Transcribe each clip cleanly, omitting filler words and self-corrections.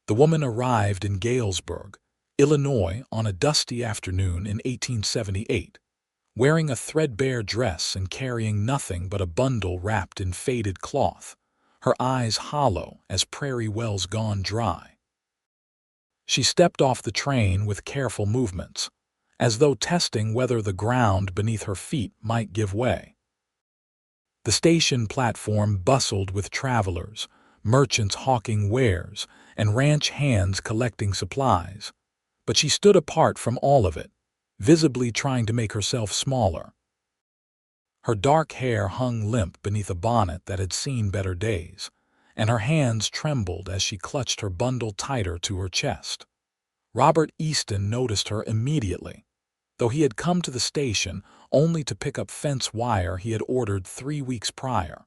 The woman arrived in Galesburg, Illinois on a dusty afternoon in 1878, wearing a threadbare dress and carrying nothing but a bundle wrapped in faded cloth, her eyes hollow as prairie wells gone dry. She stepped off the train with careful movements, as though testing whether the ground beneath her feet might give way. The station platform bustled with travelers, merchants hawking wares, and ranch hands collecting supplies, but she stood apart from all of it, visibly trying to make herself smaller. Her dark hair hung limp beneath a bonnet that had seen better days, and her hands trembled as she clutched her bundle tighter to her chest. Robert Easton noticed her immediately, though he had come to the station only to pick up fence wire he had ordered 3 weeks prior.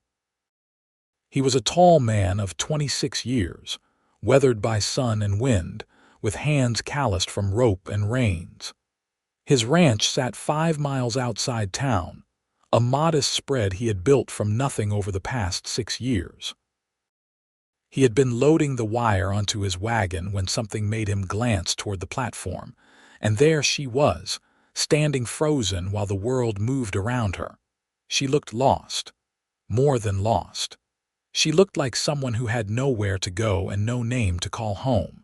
He was a tall man of 26 years, weathered by sun and wind, with hands calloused from rope and reins. His ranch sat 5 miles outside town, a modest spread he had built from nothing over the past 6 years. He had been loading the wire onto his wagon when something made him glance toward the platform, and there she was, standing frozen while the world moved around her. She looked lost, more than lost. She looked like someone who had nowhere to go and no name to call home.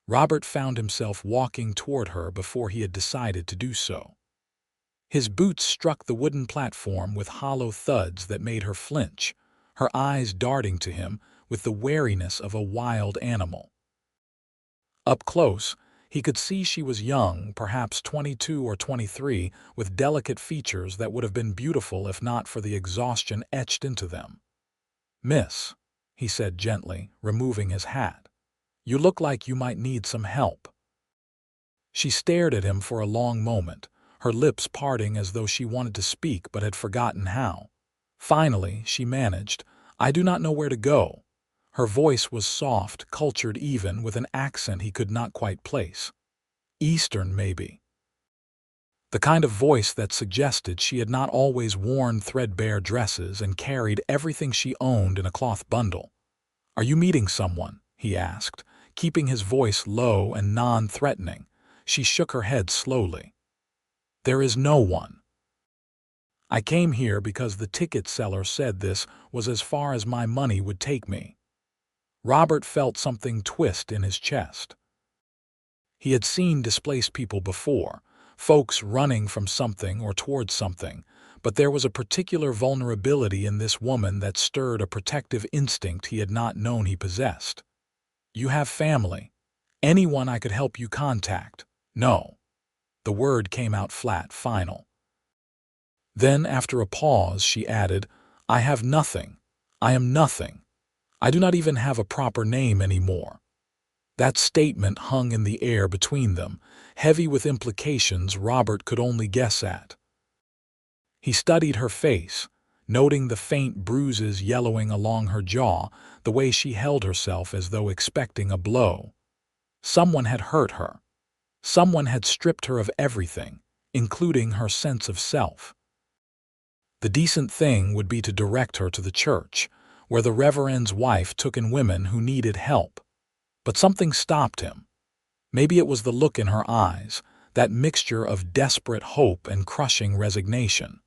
Robert found himself walking toward her before he had decided to do so. His boots struck the wooden platform with hollow thuds that made her flinch, her eyes darting to him with the wariness of a wild animal. Up close, he could see she was young, perhaps 22 or 23, with delicate features that would have been beautiful if not for the exhaustion etched into them. "Miss," he said gently, removing his hat, "you look like you might need some help." She stared at him for a long moment, her lips parting as though she wanted to speak but had forgotten how. Finally, she managed, "I do not know where to go." Her voice was soft, cultured even, with an accent he could not quite place. Eastern, maybe. The kind of voice that suggested she had not always worn threadbare dresses and carried everything she owned in a cloth bundle. "Are you meeting someone?" he asked, keeping his voice low and non-threatening. She shook her head slowly. "There is no one. I came here because the ticket seller said this was as far as my money would take me." Robert felt something twist in his chest. He had seen displaced people before, folks running from something or towards something, but there was a particular vulnerability in this woman that stirred a protective instinct he had not known he possessed. "You have family? Anyone I could help you contact?" "No." The word came out flat, final. Then, after a pause, she added, "I have nothing. I am nothing. I do not even have a proper name anymore." That statement hung in the air between them, heavy with implications Robert could only guess at. He studied her face, noting the faint bruises yellowing along her jaw, the way she held herself as though expecting a blow. Someone had hurt her. Someone had stripped her of everything, including her sense of self. The decent thing would be to direct her to the church, where the reverend's wife took in women who needed help. But something stopped him. Maybe it was the look in her eyes, that mixture of desperate hope and crushing resignation.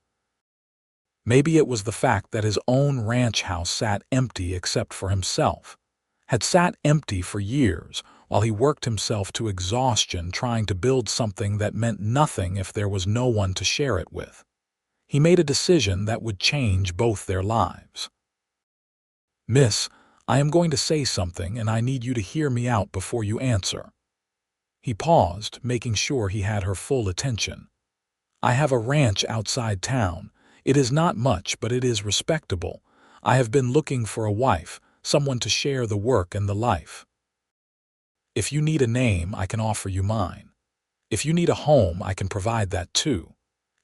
Maybe it was the fact that his own ranch house sat empty except for himself, had sat empty for years while he worked himself to exhaustion trying to build something that meant nothing if there was no one to share it with. He made a decision that would change both their lives. "Miss, I am going to say something and I need you to hear me out before you answer." He paused, making sure he had her full attention. "I have a ranch outside town. It is not much, but it is respectable. I have been looking for a wife, someone to share the work and the life. If you need a name, I can offer you mine. If you need a home, I can provide that too.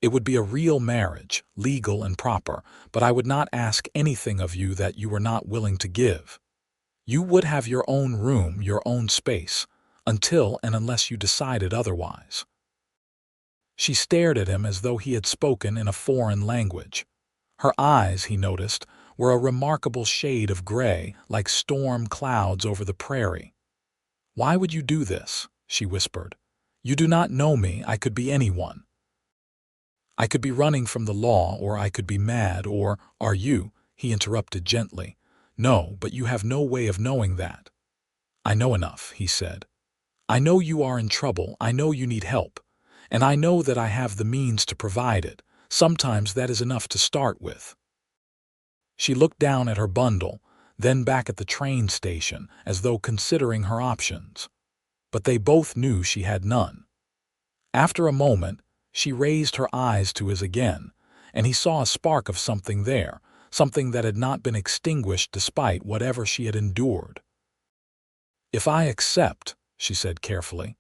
It would be a real marriage, legal and proper, but I would not ask anything of you that you were not willing to give. You would have your own room, your own space, until and unless you decided otherwise." She stared at him as though he had spoken in a foreign language. Her eyes, he noticed, were a remarkable shade of gray, like storm clouds over the prairie. "Why would you do this?" she whispered. "You do not know me. I could be anyone. I could be running from the law, or I could be mad, or, are you?" He interrupted gently. "No, but you have no way of knowing that." "I know enough," he said. "I know you are in trouble, I know you need help, and I know that I have the means to provide it. Sometimes that is enough to start with." She looked down at her bundle, then back at the train station, as though considering her options. But they both knew she had none. After a moment, she raised her eyes to his again, and he saw a spark of something there, something that had not been extinguished despite whatever she had endured. "If I accept," she said carefully,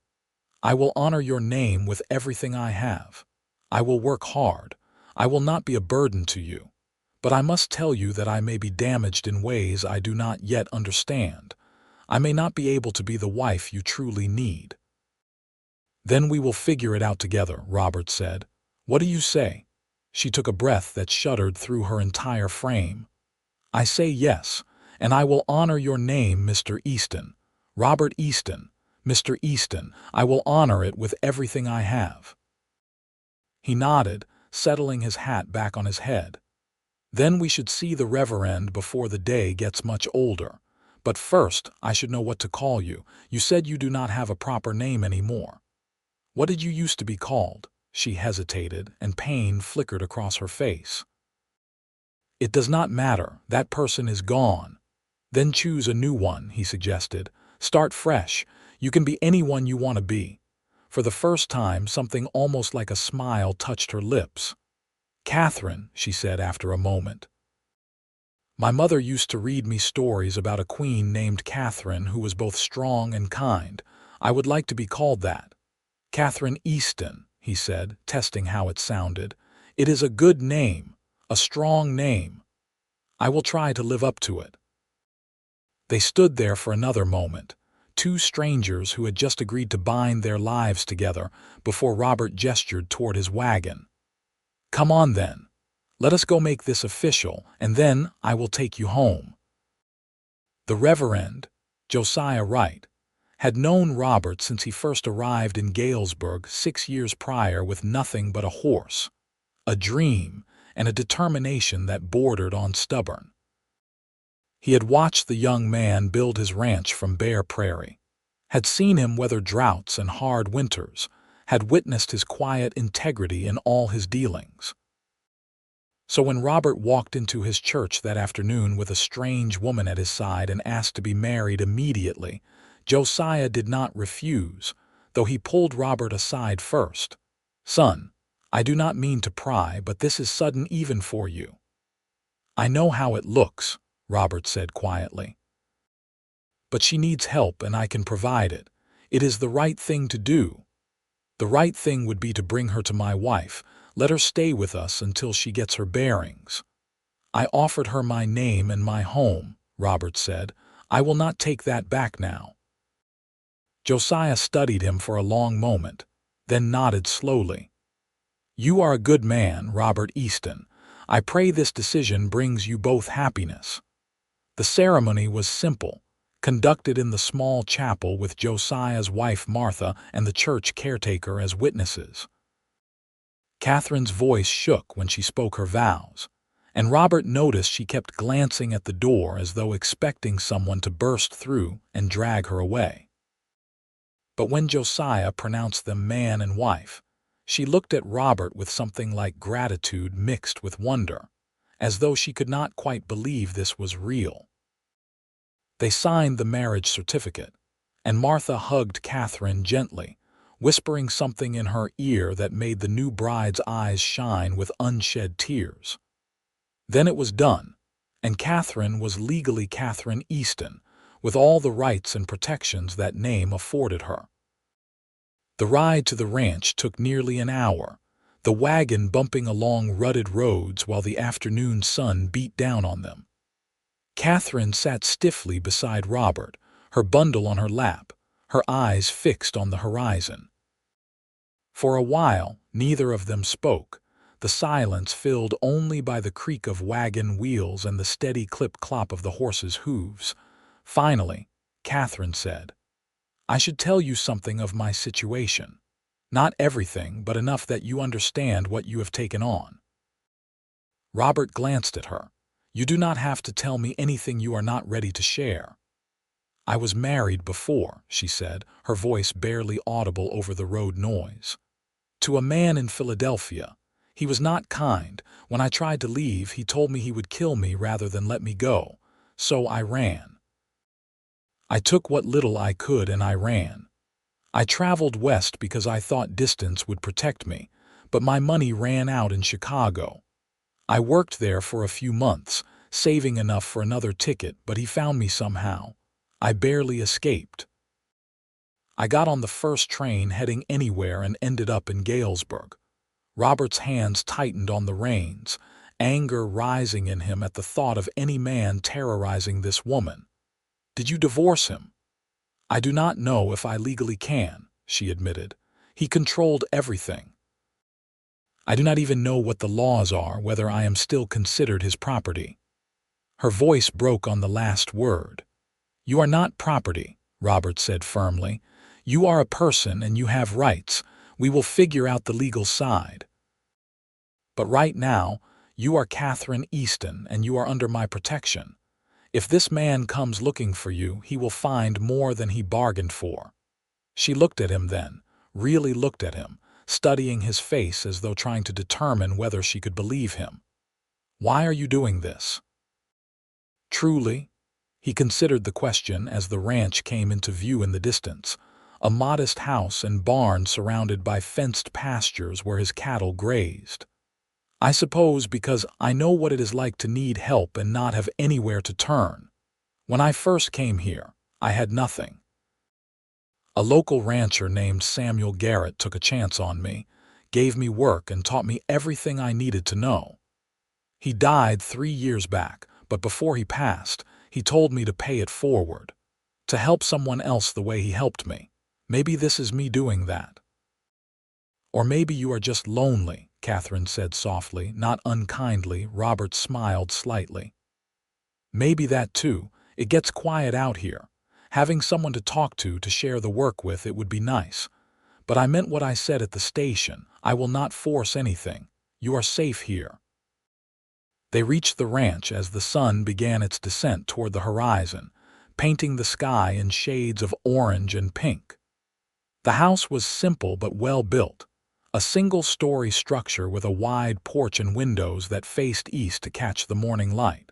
"I will honor your name with everything I have. I will work hard. I will not be a burden to you. But I must tell you that I may be damaged in ways I do not yet understand. I may not be able to be the wife you truly need." "Then we will figure it out together," Robert said. "What do you say?" She took a breath that shuddered through her entire frame. "I say yes, and I will honor your name, Mr. Easton. Robert Easton. Mr. Easton, I will honor it with everything I have." He nodded, settling his hat back on his head. "Then we should see the Reverend before the day gets much older. But first, I should know what to call you. You said you do not have a proper name anymore. What did you used to be called?" She hesitated, and pain flickered across her face. "It does not matter. That person is gone." "Then choose a new one," he suggested. "Start fresh. You can be anyone you want to be." For the first time, something almost like a smile touched her lips. "Katherine," she said after a moment. "My mother used to read me stories about a queen named Katherine who was both strong and kind. I would like to be called that." "Katherine Easton," he said, testing how it sounded. "It is a good name, a strong name. I will try to live up to it." They stood there for another moment, two strangers who had just agreed to bind their lives together, before Robert gestured toward his wagon. "Come on then. Let us go make this official, and then I will take you home." The Reverend, Josiah Wright, had known Robert since he first arrived in Galesburg 6 years prior with nothing but a horse, a dream, and a determination that bordered on stubborn. He had watched the young man build his ranch from bare prairie, had seen him weather droughts and hard winters, had witnessed his quiet integrity in all his dealings. So when Robert walked into his church that afternoon with a strange woman at his side and asked to be married immediately, Josiah did not refuse, though he pulled Robert aside first. "Son, I do not mean to pry, but this is sudden even for you." "I know how it looks," Robert said quietly. "But she needs help and I can provide it. It is the right thing to do. The right thing would be to bring her to my wife. Let her stay with us until she gets her bearings." "I offered her my name and my home," Robert said. "I will not take that back now." Josiah studied him for a long moment, then nodded slowly. "You are a good man, Robert Easton. I pray this decision brings you both happiness." The ceremony was simple, conducted in the small chapel with Josiah's wife Martha and the church caretaker as witnesses. Katherine's voice shook when she spoke her vows, and Robert noticed she kept glancing at the door as though expecting someone to burst through and drag her away. But when Josiah pronounced them man and wife, she looked at Robert with something like gratitude mixed with wonder, as though she could not quite believe this was real. They signed the marriage certificate, and Martha hugged Katherine gently, whispering something in her ear that made the new bride's eyes shine with unshed tears. Then it was done, and Katherine was legally Katherine Easton, with all the rights and protections that name afforded her. The ride to the ranch took nearly an hour, the wagon bumping along rutted roads while the afternoon sun beat down on them. Katherine sat stiffly beside Robert, her bundle on her lap, her eyes fixed on the horizon. For a while, neither of them spoke, the silence filled only by the creak of wagon wheels and the steady clip-clop of the horses' hooves. Finally, Katherine said, "I should tell you something of my situation. Not everything, but enough that you understand what you have taken on." Robert glanced at her. "You do not have to tell me anything you are not ready to share." "I was married before," she said, her voice barely audible over the road noise. "To a man in Philadelphia. He was not kind. When I tried to leave, he told me he would kill me rather than let me go. So I ran. I took what little I could and I ran. I traveled west because I thought distance would protect me, but my money ran out in Chicago. I worked there for a few months, saving enough for another ticket, but he found me somehow. I barely escaped. I got on the first train heading anywhere and ended up in Galesburg." Robert's hands tightened on the reins, anger rising in him at the thought of any man terrorizing this woman. "Did you divorce him?" "I do not know if I legally can," she admitted. "He controlled everything. I do not even know what the laws are, whether I am still considered his property." Her voice broke on the last word. "You are not property," Robert said firmly. "You are a person and you have rights. We will figure out the legal side. But right now, you are Katherine Easton and you are under my protection. If this man comes looking for you, he will find more than he bargained for." She looked at him then, really looked at him, studying his face as though trying to determine whether she could believe him. "Why are you doing this?" "Truly?" He considered the question as the ranch came into view in the distance, a modest house and barn surrounded by fenced pastures where his cattle grazed. "I suppose because I know what it is like to need help and not have anywhere to turn. When I first came here, I had nothing. A local rancher named Samuel Garrett took a chance on me, gave me work and taught me everything I needed to know. He died 3 years back, but before he passed, he told me to pay it forward, to help someone else the way he helped me. Maybe this is me doing that." "Or maybe you are just lonely," Katherine said softly, not unkindly. Robert smiled slightly. "Maybe that too. It gets quiet out here. Having someone to talk to share the work with, it would be nice. But I meant what I said at the station. I will not force anything. You are safe here." They reached the ranch as the sun began its descent toward the horizon, painting the sky in shades of orange and pink. The house was simple but well built, a single-story structure with a wide porch and windows that faced east to catch the morning light.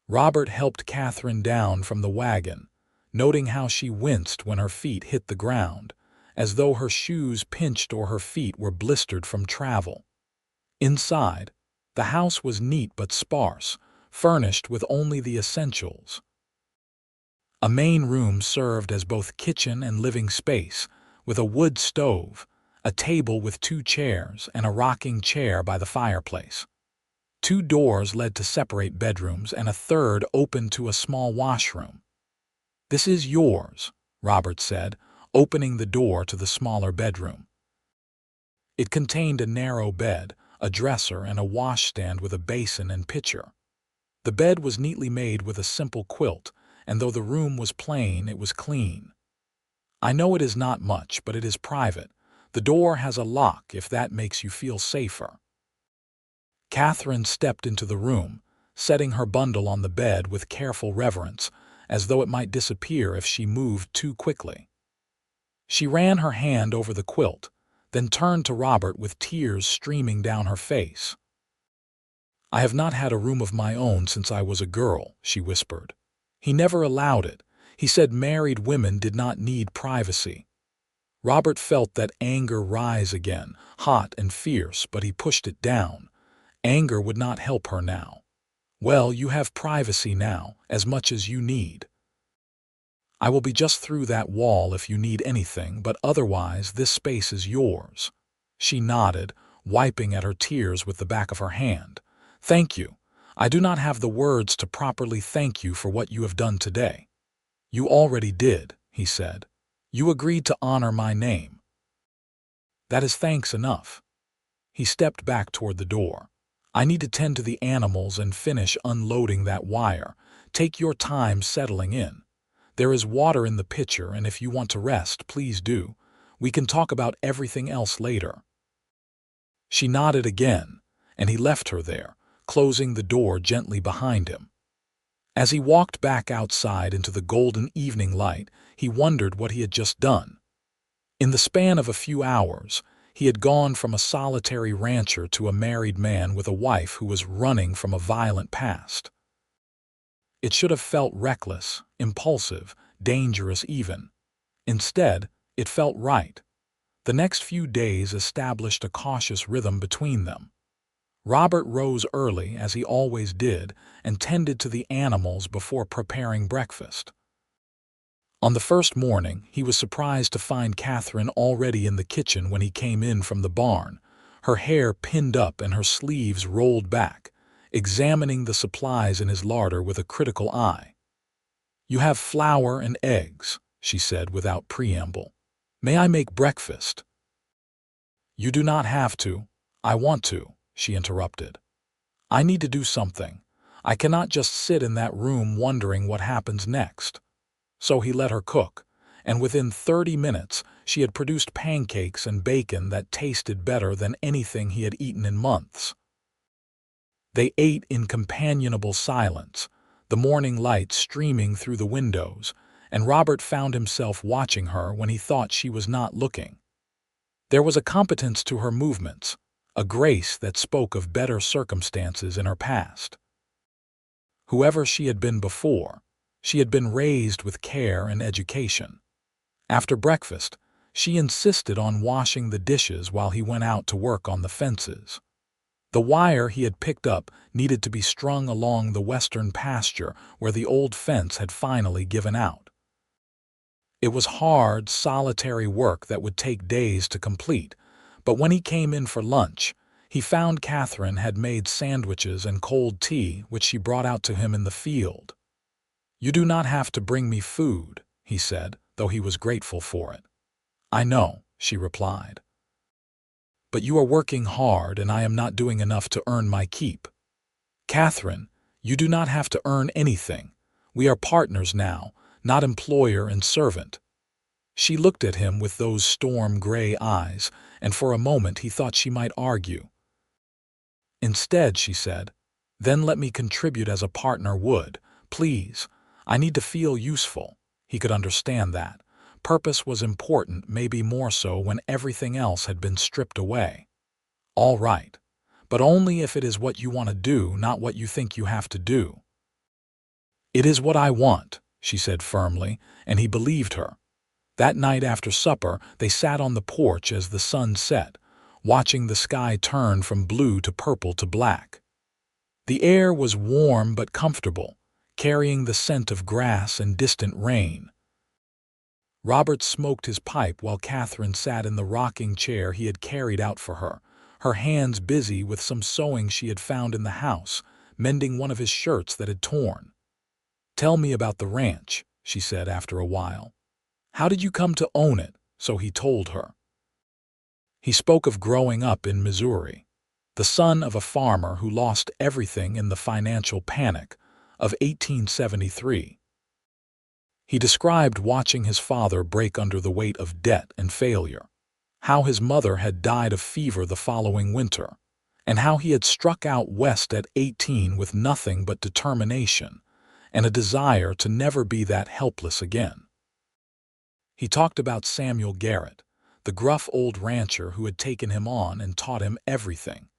Robert helped Katherine down from the wagon, noting how she winced when her feet hit the ground, as though her shoes pinched or her feet were blistered from travel. Inside, the house was neat but sparse, furnished with only the essentials. A main room served as both kitchen and living space, with a wood stove, a table with 2 chairs, and a rocking chair by the fireplace. 2 doors led to separate bedrooms, and a third opened to a small washroom. "This is yours," Robert said, opening the door to the smaller bedroom. It contained a narrow bed, a dresser, and a washstand with a basin and pitcher. The bed was neatly made with a simple quilt, and though the room was plain, it was clean. "I know it is not much, but it is private. The door has a lock if that makes you feel safer." Katherine stepped into the room, setting her bundle on the bed with careful reverence, as though it might disappear if she moved too quickly. She ran her hand over the quilt, then turned to Robert with tears streaming down her face. "I have not had a room of my own since I was a girl," she whispered. "He never allowed it. He said married women did not need privacy." Robert felt that anger rise again, hot and fierce, but he pushed it down. Anger would not help her now. "Well, you have privacy now, as much as you need. I will be just through that wall if you need anything, but otherwise this space is yours." She nodded, wiping at her tears with the back of her hand. "Thank you. I do not have the words to properly thank you for what you have done today." "You already did," he said. "You agreed to honor my name. That is thanks enough." He stepped back toward the door. I need to tend to the animals and finish unloading that wire. Take your time settling in. There is water in the pitcher, and if you want to rest, please do. We can talk about everything else later. She nodded again, and he left her there, closing the door gently behind him. As he walked back outside into the golden evening light, he wondered what he had just done. In the span of a few hours, he had gone from a solitary rancher to a married man with a wife who was running from a violent past. It should have felt reckless, impulsive, dangerous even. Instead, it felt right. The next few days established a cautious rhythm between them. Robert rose early, as he always did, and tended to the animals before preparing breakfast. On the first morning, he was surprised to find Katherine already in the kitchen when he came in from the barn, her hair pinned up and her sleeves rolled back, examining the supplies in his larder with a critical eye. "You have flour and eggs," she said without preamble. "May I make breakfast?" "You do not have to. I want to," she interrupted. "I need to do something. I cannot just sit in that room wondering what happens next." So he let her cook, and within 30 minutes she had produced pancakes and bacon that tasted better than anything he had eaten in months. They ate in companionable silence, the morning light streaming through the windows, and Robert found himself watching her when he thought she was not looking. There was a competence to her movements, a grace that spoke of better circumstances in her past. Whoever she had been before, she had been raised with care and education. After breakfast, she insisted on washing the dishes while he went out to work on the fences. The wire he had picked up needed to be strung along the western pasture where the old fence had finally given out. It was hard, solitary work that would take days to complete, but when he came in for lunch, he found Katherine had made sandwiches and cold tea, which she brought out to him in the field. "You do not have to bring me food," he said, though he was grateful for it. "I know," she replied. "But you are working hard, and I am not doing enough to earn my keep." "Katherine, you do not have to earn anything. We are partners now, not employer and servant." She looked at him with those storm-gray eyes, and for a moment he thought she might argue. Instead, she said, "Then let me contribute as a partner would, please. I need to feel useful." He could understand that. Purpose was important, maybe more so when everything else had been stripped away. "All right, but only if it is what you want to do, not what you think you have to do." "It is what I want," she said firmly, and he believed her. That night after supper, they sat on the porch as the sun set, watching the sky turn from blue to purple to black. The air was warm but comfortable, carrying the scent of grass and distant rain. Robert smoked his pipe while Katherine sat in the rocking chair he had carried out for her, her hands busy with some sewing she had found in the house, mending one of his shirts that had torn. "Tell me about the ranch," she said after a while. "How did you come to own it?" So he told her. He spoke of growing up in Missouri, the son of a farmer who lost everything in the financial panic of 1873. He described watching his father break under the weight of debt and failure, how his mother had died of fever the following winter, and how he had struck out west at 18 with nothing but determination and a desire to never be that helpless again. He talked about Samuel Garrett, the gruff old rancher who had taken him on and taught him everything,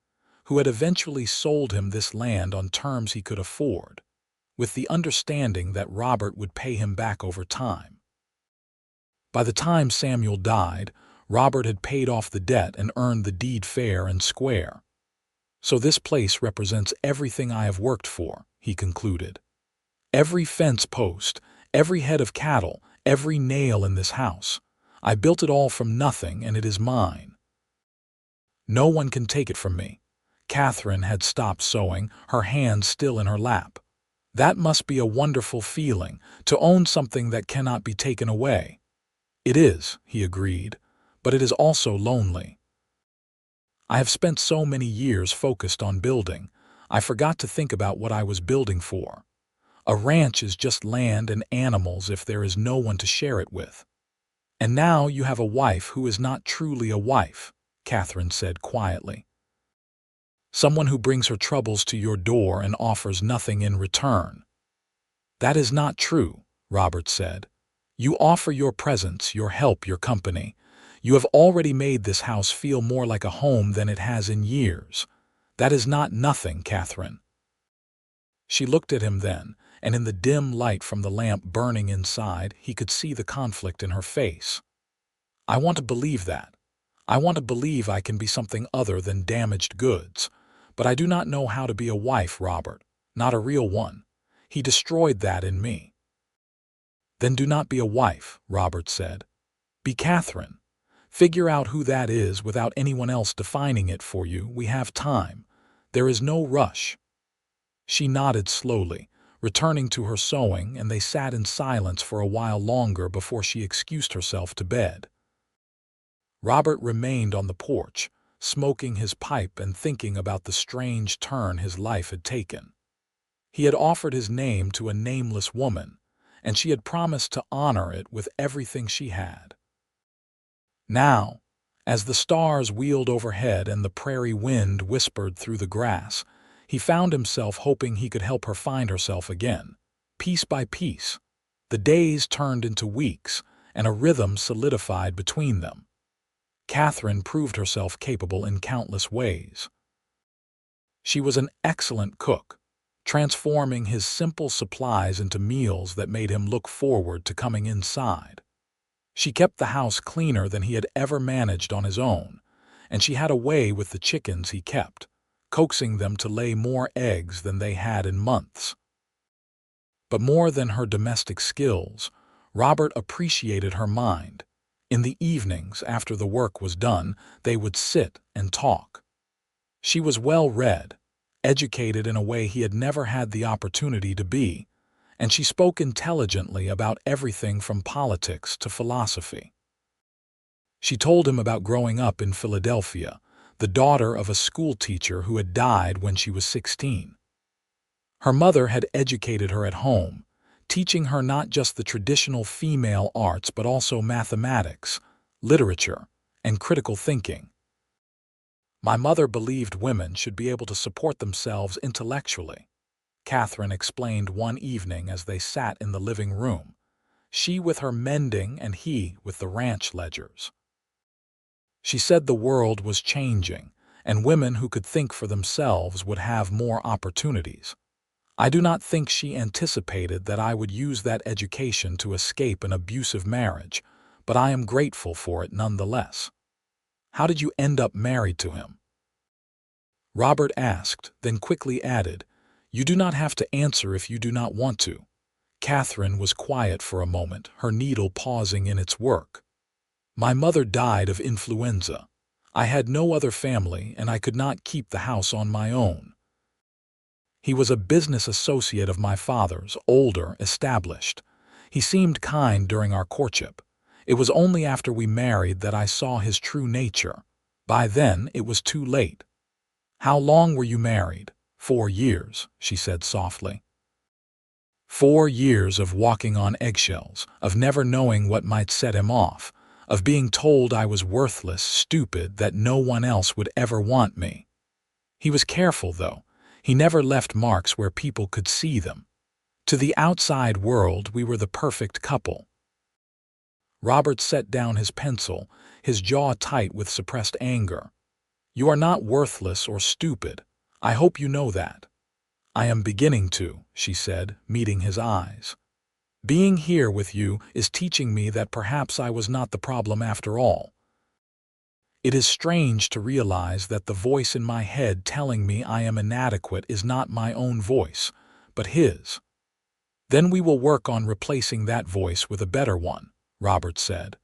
who had eventually sold him this land on terms he could afford, with the understanding that Robert would pay him back over time. By the time Samuel died, Robert had paid off the debt and earned the deed fair and square. "So this place represents everything I have worked for," he concluded. "Every fence post, every head of cattle, every nail in this house. I built it all from nothing, and it is mine. No one can take it from me." Katherine had stopped sewing, her hands still in her lap. "That must be a wonderful feeling, to own something that cannot be taken away." "It is," he agreed, "but it is also lonely." I have spent so many years focused on building, I forgot to think about what I was building for. A ranch is just land and animals if there is no one to share it with. And now you have a wife who is not truly a wife, Katherine said quietly. Someone who brings her troubles to your door and offers nothing in return. That is not true, Robert said. You offer your presence, your help, your company. You have already made this house feel more like a home than it has in years. That is not nothing, Katherine. She looked at him then, and in the dim light from the lamp burning inside, he could see the conflict in her face. I want to believe that. I want to believe I can be something other than damaged goods. But I do not know how to be a wife, Robert, not a real one. He destroyed that in me. Then do not be a wife, Robert said. Be Katherine. Figure out who that is without anyone else defining it for you. We have time. There is no rush. She nodded slowly, returning to her sewing, and they sat in silence for a while longer before she excused herself to bed. Robert remained on the porch, smoking his pipe and thinking about the strange turn his life had taken. He had offered his name to a nameless woman, and she had promised to honor it with everything she had. Now, as the stars wheeled overhead and the prairie wind whispered through the grass, he found himself hoping he could help her find herself again. Piece by piece, the days turned into weeks, and a rhythm solidified between them. Katherine proved herself capable in countless ways. She was an excellent cook, transforming his simple supplies into meals that made him look forward to coming inside. She kept the house cleaner than he had ever managed on his own, and she had a way with the chickens he kept, coaxing them to lay more eggs than they had in months. But more than her domestic skills, Robert appreciated her mind. In the evenings, after the work was done, they would sit and talk. She was well-read, educated in a way he had never had the opportunity to be, and she spoke intelligently about everything from politics to philosophy. She told him about growing up in Philadelphia, the daughter of a schoolteacher who had died when she was 16. Her mother had educated her at home, teaching her not just the traditional female arts but also mathematics, literature, and critical thinking. My mother believed women should be able to support themselves intellectually, Katherine explained one evening as they sat in the living room, she with her mending and he with the ranch ledgers. She said the world was changing, and women who could think for themselves would have more opportunities. I do not think she anticipated that I would use that education to escape an abusive marriage, but I am grateful for it nonetheless. How did you end up married to him? Robert asked, then quickly added, You do not have to answer if you do not want to. Katherine was quiet for a moment, her needle pausing in its work. My mother died of influenza. I had no other family, and I could not keep the house on my own. He was a business associate of my father's, older, established. He seemed kind during our courtship. It was only after we married that I saw his true nature. By then, it was too late. How long were you married? 4 years, she said softly. 4 years of walking on eggshells, of never knowing what might set him off, of being told I was worthless, stupid, that no one else would ever want me. He was careful, though. He never left marks where people could see them. To the outside world, we were the perfect couple. Robert set down his pencil, his jaw tight with suppressed anger. You are not worthless or stupid. I hope you know that. I am beginning to, she said, meeting his eyes. Being here with you is teaching me that perhaps I was not the problem after all. It is strange to realize that the voice in my head telling me I am inadequate is not my own voice, but his. Then we will work on replacing that voice with a better one, Robert said,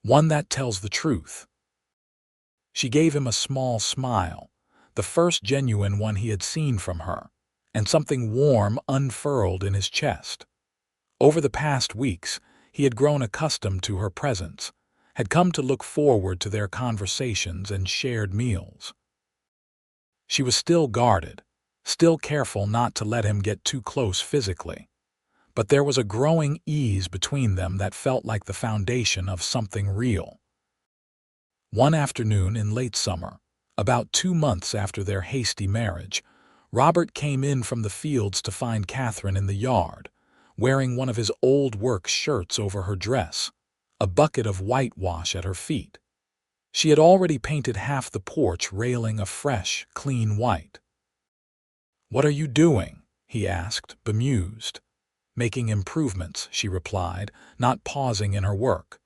one that tells the truth. She gave him a small smile, the first genuine one he had seen from her, and something warm unfurled in his chest. Over the past weeks, he had grown accustomed to her presence, had come to look forward to their conversations and shared meals. She was still guarded, still careful not to let him get too close physically. But there was a growing ease between them that felt like the foundation of something real. One afternoon in late summer, about 2 months after their hasty marriage, Robert came in from the fields to find Katherine in the yard, wearing one of his old work shirts over her dress, a bucket of whitewash at her feet. She had already painted half the porch railing a fresh, clean white. "What are you doing?" he asked, bemused. "Making improvements," she replied, not pausing in her work.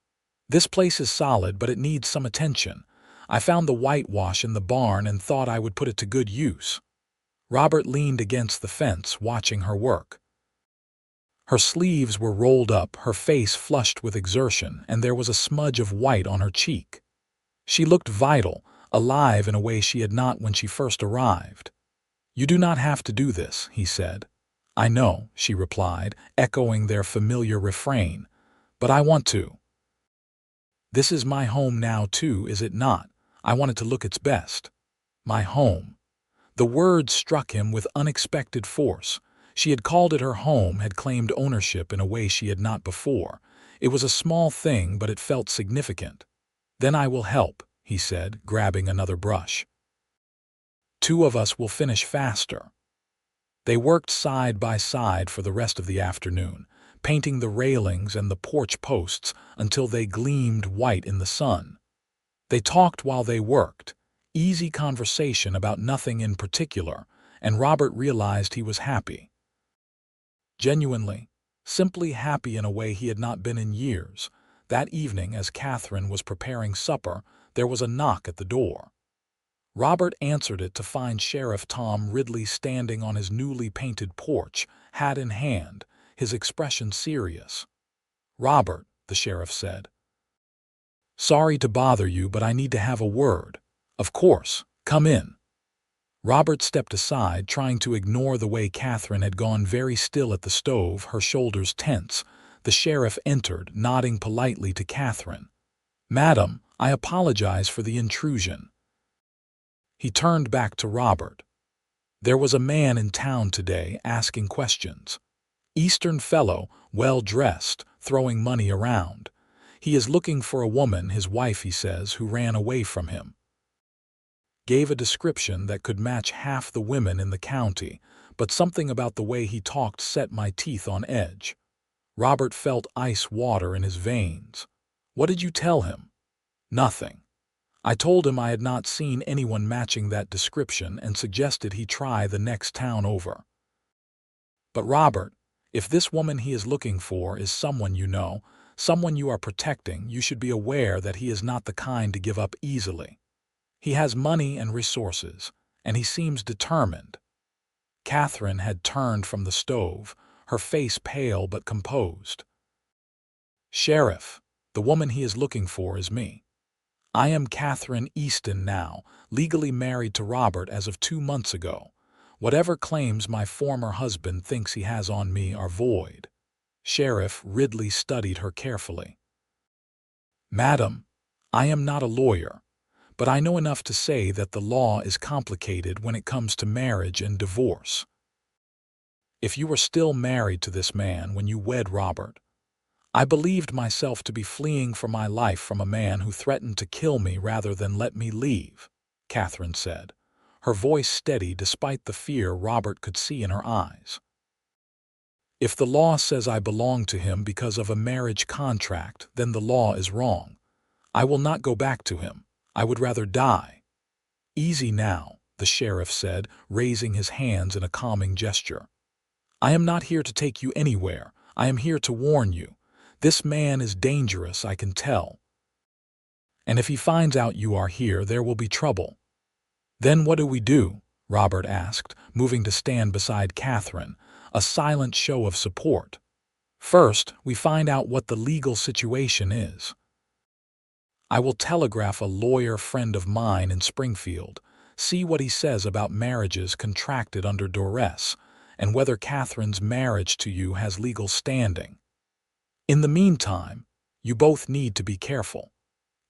"This place is solid, but it needs some attention. I found the whitewash in the barn and thought I would put it to good use." Robert leaned against the fence, watching her work. Her sleeves were rolled up, her face flushed with exertion, and there was a smudge of white on her cheek. She looked vital, alive in a way she had not when she first arrived. "You do not have to do this," he said. "I know," she replied, echoing their familiar refrain, "but I want to. This is my home now too, is it not? I want it to look its best. My home." The word struck him with unexpected force. She had called it her home, had claimed ownership in a way she had not before. It was a small thing, but it felt significant. "Then I will help," he said, grabbing another brush. "Two of us will finish faster." They worked side by side for the rest of the afternoon, painting the railings and the porch posts until they gleamed white in the sun. They talked while they worked, easy conversation about nothing in particular, and Robert realized he was happy. Genuinely, simply happy in a way he had not been in years. That evening, as Katherine was preparing supper, there was a knock at the door. Robert answered it to find Sheriff Tom Ridley standing on his newly painted porch, hat in hand, his expression serious. "Robert," the sheriff said, "sorry to bother you, but I need to have a word." "Of course, come in." Robert stepped aside, trying to ignore the way Katherine had gone very still at the stove, her shoulders tense. The sheriff entered, nodding politely to Katherine. "Madam, I apologize for the intrusion." He turned back to Robert. "There was a man in town today asking questions. Eastern fellow, well-dressed, throwing money around. He is looking for a woman, his wife, he says, who ran away from him. Gave a description that could match half the women in the county, but something about the way he talked set my teeth on edge." Robert felt ice water in his veins. "What did you tell him?" "Nothing. I told him I had not seen anyone matching that description and suggested he try the next town over." "But Robert, if this woman he is looking for is someone you know, someone you are protecting, you should be aware that he is not the kind to give up easily. He has money and resources, and he seems determined." Katherine had turned from the stove, her face pale but composed. "Sheriff, the woman he is looking for is me. I am Robert Easton now, legally married to Robert as of 2 months ago. Whatever claims my former husband thinks he has on me are void." Sheriff Ridley studied her carefully. "Madam, I am not a lawyer, but I know enough to say that the law is complicated when it comes to marriage and divorce. If you were still married to this man when you wed Robert, I believed myself to be fleeing for my life from a man who threatened to kill me rather than let me leave," Katherine said, her voice steady despite the fear Robert could see in her eyes. "If the law says I belong to him because of a marriage contract, then the law is wrong. I will not go back to him. I would rather die." "Easy now," the sheriff said, raising his hands in a calming gesture. "I am not here to take you anywhere. I am here to warn you. This man is dangerous, I can tell. And if he finds out you are here, there will be trouble." "Then what do we do?" Robert asked, moving to stand beside Katherine, a silent show of support. "First, we find out what the legal situation is. I will telegraph a lawyer friend of mine in Springfield, see what he says about marriages contracted under duress, and whether Katherine's marriage to you has legal standing. In the meantime, you both need to be careful.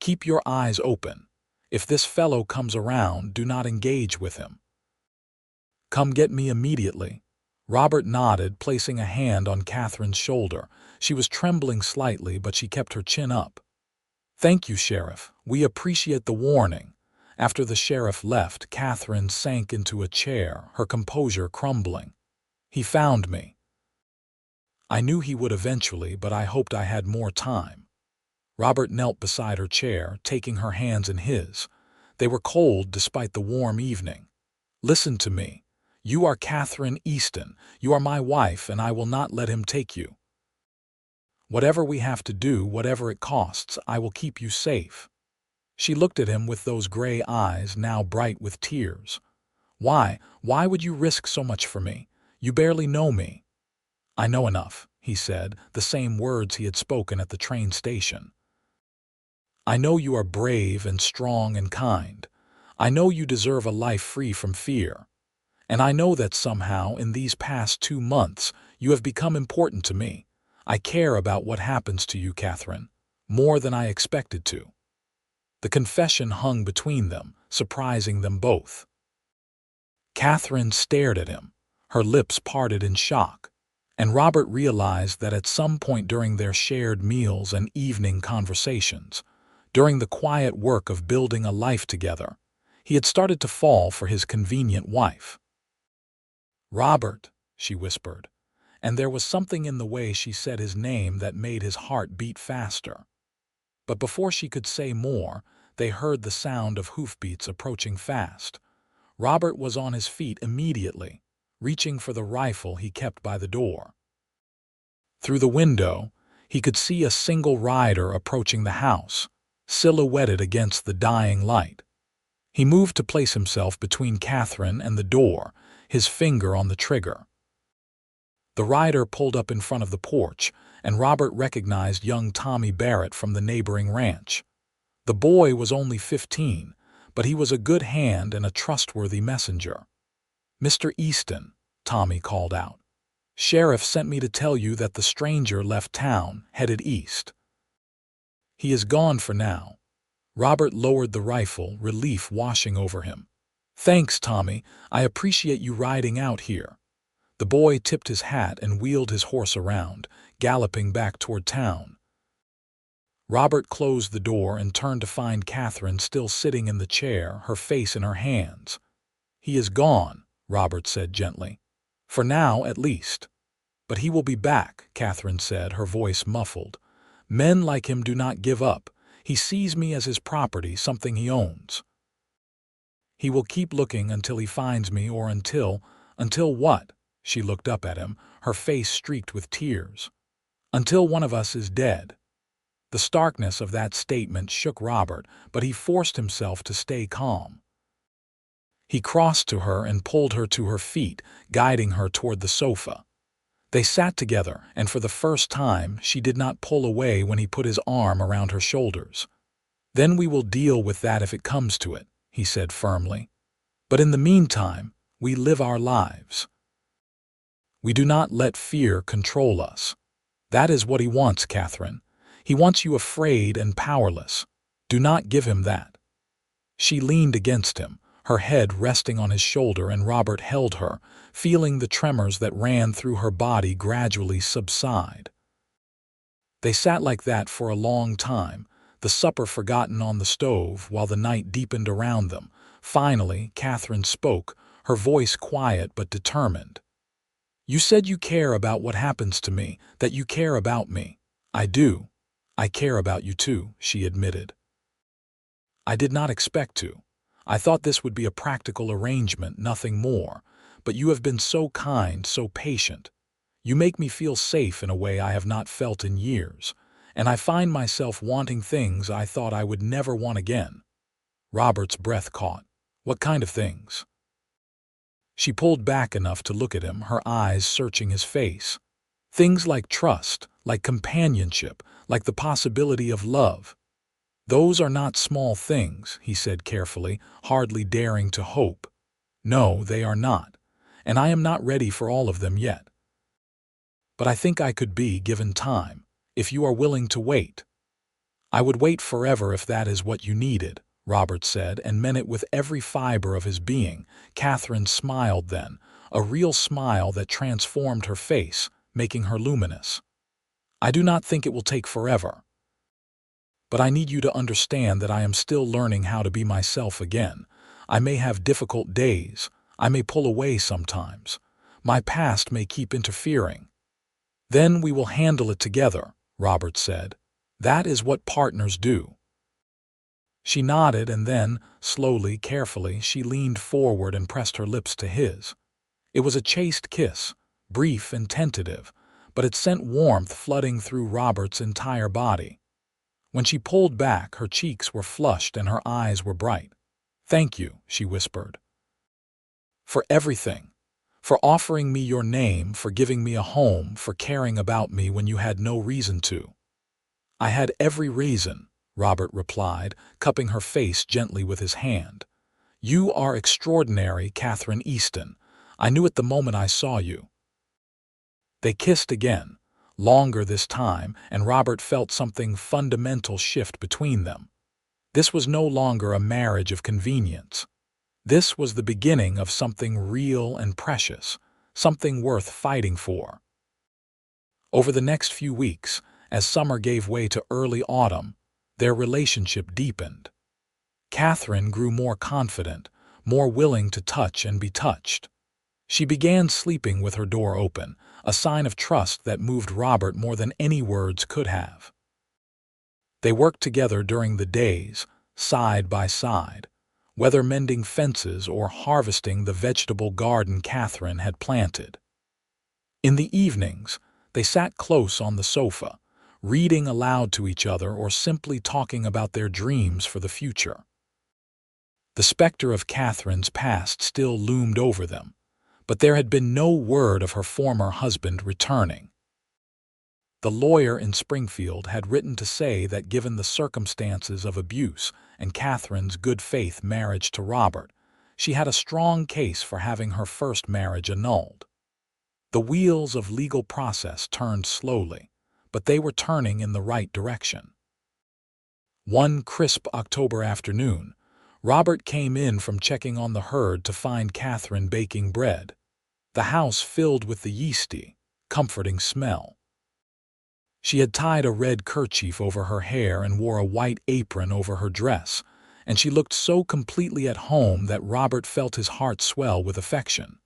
Keep your eyes open. If this fellow comes around, do not engage with him. Come get me immediately." Robert nodded, placing a hand on Katherine's shoulder. She was trembling slightly, but she kept her chin up. "Thank you, Sheriff. We appreciate the warning." After the sheriff left, Katherine sank into a chair, her composure crumbling. "He found me. I knew he would eventually, but I hoped I had more time." Robert knelt beside her chair, taking her hands in his. They were cold despite the warm evening. "Listen to me. You are Katherine Easton. You are my wife, and I will not let him take you. Whatever we have to do, whatever it costs, I will keep you safe." She looked at him with those gray eyes now bright with tears. Why would you risk so much for me? You barely know me." "I know enough," he said, the same words he had spoken at the train station. "I know you are brave and strong and kind. I know you deserve a life free from fear. And I know that somehow, in these past 2 months, you have become important to me. I care about what happens to you, Katherine, more than I expected to." The confession hung between them, surprising them both. Katherine stared at him, her lips parted in shock, and Robert realized that at some point during their shared meals and evening conversations, during the quiet work of building a life together, he had started to fall for his convenient wife. "Robert," she whispered, and there was something in the way she said his name that made his heart beat faster. But before she could say more, they heard the sound of hoofbeats approaching fast. Robert was on his feet immediately, reaching for the rifle he kept by the door. Through the window, he could see a single rider approaching the house, silhouetted against the dying light. He moved to place himself between Katherine and the door, his finger on the trigger. The rider pulled up in front of the porch, and Robert recognized young Tommy Barrett from the neighboring ranch. The boy was only 15, but he was a good hand and a trustworthy messenger. "Mr. Easton," Tommy called out. "Sheriff sent me to tell you that the stranger left town, headed east. He is gone for now." Robert lowered the rifle, relief washing over him. "Thanks, Tommy. I appreciate you riding out here." The boy tipped his hat and wheeled his horse around, galloping back toward town. Robert closed the door and turned to find Katherine still sitting in the chair, her face in her hands. "He is gone," Robert said gently. "For now, at least." "But he will be back," Katherine said, her voice muffled. "Men like him do not give up. He sees me as his property, something he owns. He will keep looking until he finds me, or until what?" She looked up at him, her face streaked with tears. "Until one of us is dead." The starkness of that statement shook Robert, but he forced himself to stay calm. He crossed to her and pulled her to her feet, guiding her toward the sofa. They sat together, and for the first time she did not pull away when he put his arm around her shoulders. "Then we will deal with that if it comes to it," he said firmly. "But in the meantime, we live our lives. We do not let fear control us. That is what he wants, Katherine. He wants you afraid and powerless. Do not give him that." She leaned against him, her head resting on his shoulder, and Robert held her, feeling the tremors that ran through her body gradually subside. They sat like that for a long time, the supper forgotten on the stove while the night deepened around them. Finally, Katherine spoke, her voice quiet but determined. "You said you care about what happens to me, that you care about me." "I do. I care about you too," she admitted. "I did not expect to. I thought this would be a practical arrangement, nothing more. But you have been so kind, so patient. You make me feel safe in a way I have not felt in years, and I find myself wanting things I thought I would never want again." Robert's breath caught. "What kind of things?" She pulled back enough to look at him, her eyes searching his face. "Things like trust, like companionship, like the possibility of love." "Those are not small things," he said carefully, hardly daring to hope. "No, they are not, and I am not ready for all of them yet. But I think I could be, given time, if you are willing to wait." "I would wait forever if that is what you needed," Robert said, and meant it with every fiber of his being. Katherine smiled then, a real smile that transformed her face, making her luminous. "I do not think it will take forever. But I need you to understand that I am still learning how to be myself again. I may have difficult days. I may pull away sometimes. My past may keep interfering. Then we will handle it together," Robert said. "That is what partners do." She nodded, and then, slowly, carefully, she leaned forward and pressed her lips to his. It was a chaste kiss, brief and tentative, but it sent warmth flooding through Robert's entire body. When she pulled back, her cheeks were flushed and her eyes were bright. "Thank you," she whispered. "For everything. For offering me your name, for giving me a home, for caring about me when you had no reason to." "I had every reason," Robert replied, cupping her face gently with his hand. "You are extraordinary, Katherine Easton. I knew it the moment I saw you." They kissed again, longer this time, and Robert felt something fundamental shift between them. This was no longer a marriage of convenience. This was the beginning of something real and precious, something worth fighting for. Over the next few weeks, as summer gave way to early autumn, their relationship deepened. Katherine grew more confident, more willing to touch and be touched. She began sleeping with her door open, a sign of trust that moved Robert more than any words could have. They worked together during the days, side by side, whether mending fences or harvesting the vegetable garden Katherine had planted. In the evenings, they sat close on the sofa, reading aloud to each other or simply talking about their dreams for the future. The specter of Katherine's past still loomed over them, but there had been no word of her former husband returning. The lawyer in Springfield had written to say that given the circumstances of abuse and Katherine's good-faith marriage to Robert, she had a strong case for having her first marriage annulled. The wheels of legal process turned slowly, but they were turning in the right direction. One crisp October afternoon, Robert came in from checking on the herd to find Katherine baking bread, the house filled with the yeasty, comforting smell. She had tied a red kerchief over her hair and wore a white apron over her dress, and she looked so completely at home that Robert felt his heart swell with affection.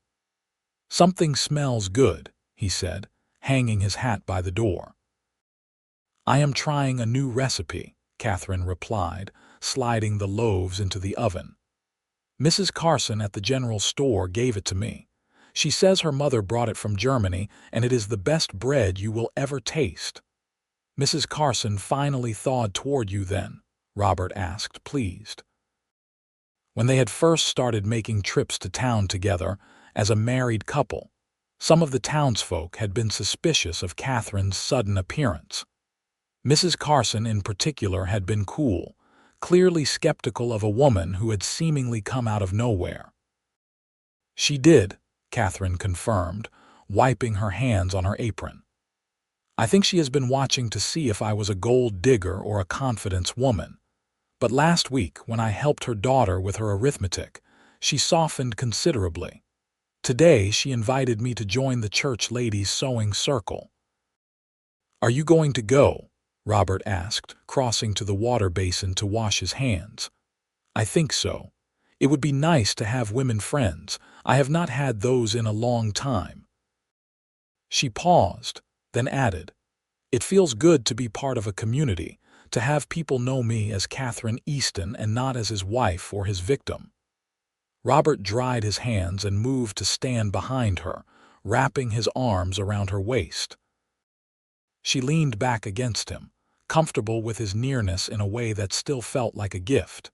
"Something smells good," he said, hanging his hat by the door. "I am trying a new recipe," Katherine replied, sliding the loaves into the oven. "Mrs. Carson at the general store gave it to me. She says her mother brought it from Germany, and it is the best bread you will ever taste." "Mrs. Carson finally thawed toward you then?" Robert asked, pleased. When they had first started making trips to town together, as a married couple, some of the townsfolk had been suspicious of Katherine's sudden appearance. Mrs. Carson in particular had been cool, clearly skeptical of a woman who had seemingly come out of nowhere. "She did," Katherine confirmed, wiping her hands on her apron. "I think she has been watching to see if I was a gold digger or a confidence woman. But last week, when I helped her daughter with her arithmetic, she softened considerably. Today, she invited me to join the church ladies' sewing circle." "Are you going to go?" Robert asked, crossing to the water basin to wash his hands. "I think so. It would be nice to have women friends. I have not had those in a long time." She paused, then added, "It feels good to be part of a community, to have people know me as Katherine Easton and not as his wife or his victim." Robert dried his hands and moved to stand behind her, wrapping his arms around her waist. She leaned back against him, comfortable with his nearness in a way that still felt like a gift.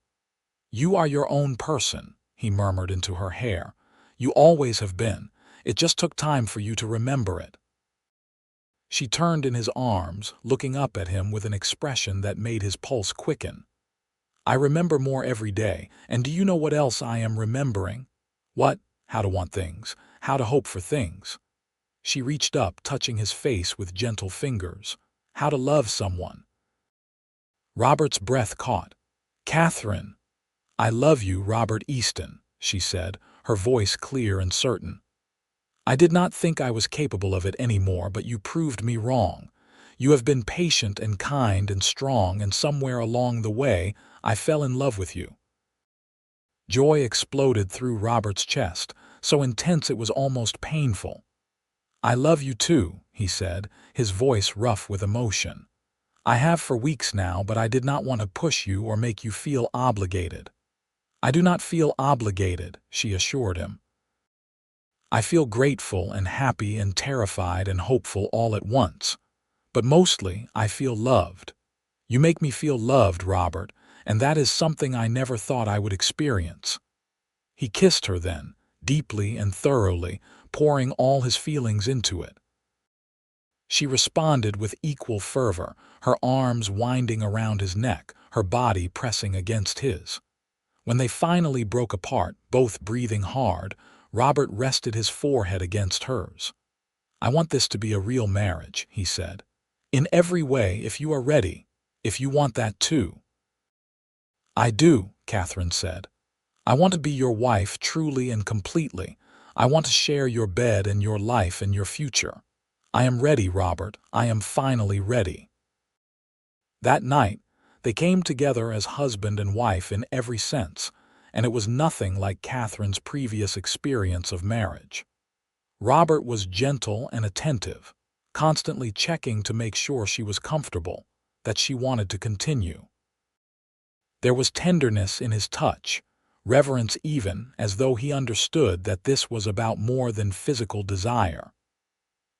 "You are your own person," he murmured into her hair. "You always have been. It just took time for you to remember it." She turned in his arms, looking up at him with an expression that made his pulse quicken. "I remember more every day, and do you know what else I am remembering?" "What?" "How to want things, how to hope for things." She reached up, touching his face with gentle fingers. "How to love someone." Robert's breath caught. "Katherine." "I love you, Robert Easton," she said, her voice clear and certain. I did not think I was capable of it anymore, but you proved me wrong. You have been patient and kind and strong, and somewhere along the way, I fell in love with you." Joy exploded through Robert's chest, so intense it was almost painful. "I love you too," he said, his voice rough with emotion. "I have for weeks now, but I did not want to push you or make you feel obligated." "I do not feel obligated," she assured him. "I feel grateful and happy and terrified and hopeful all at once. But mostly, I feel loved. You make me feel loved, Robert, and that is something I never thought I would experience." He kissed her then, deeply and thoroughly, pouring all his feelings into it. She responded with equal fervor, her arms winding around his neck, her body pressing against his. When they finally broke apart, both breathing hard, Robert rested his forehead against hers. "I want this to be a real marriage," he said. "In every way, if you are ready, if you want that too." "I do," Katherine said. "I want to be your wife truly and completely. I want to share your bed and your life and your future. I am ready, Robert. I am finally ready." That night, they came together as husband and wife in every sense, and it was nothing like Katherine's previous experience of marriage. Robert was gentle and attentive, constantly checking to make sure she was comfortable, that she wanted to continue. There was tenderness in his touch, reverence even, as though he understood that this was about more than physical desire.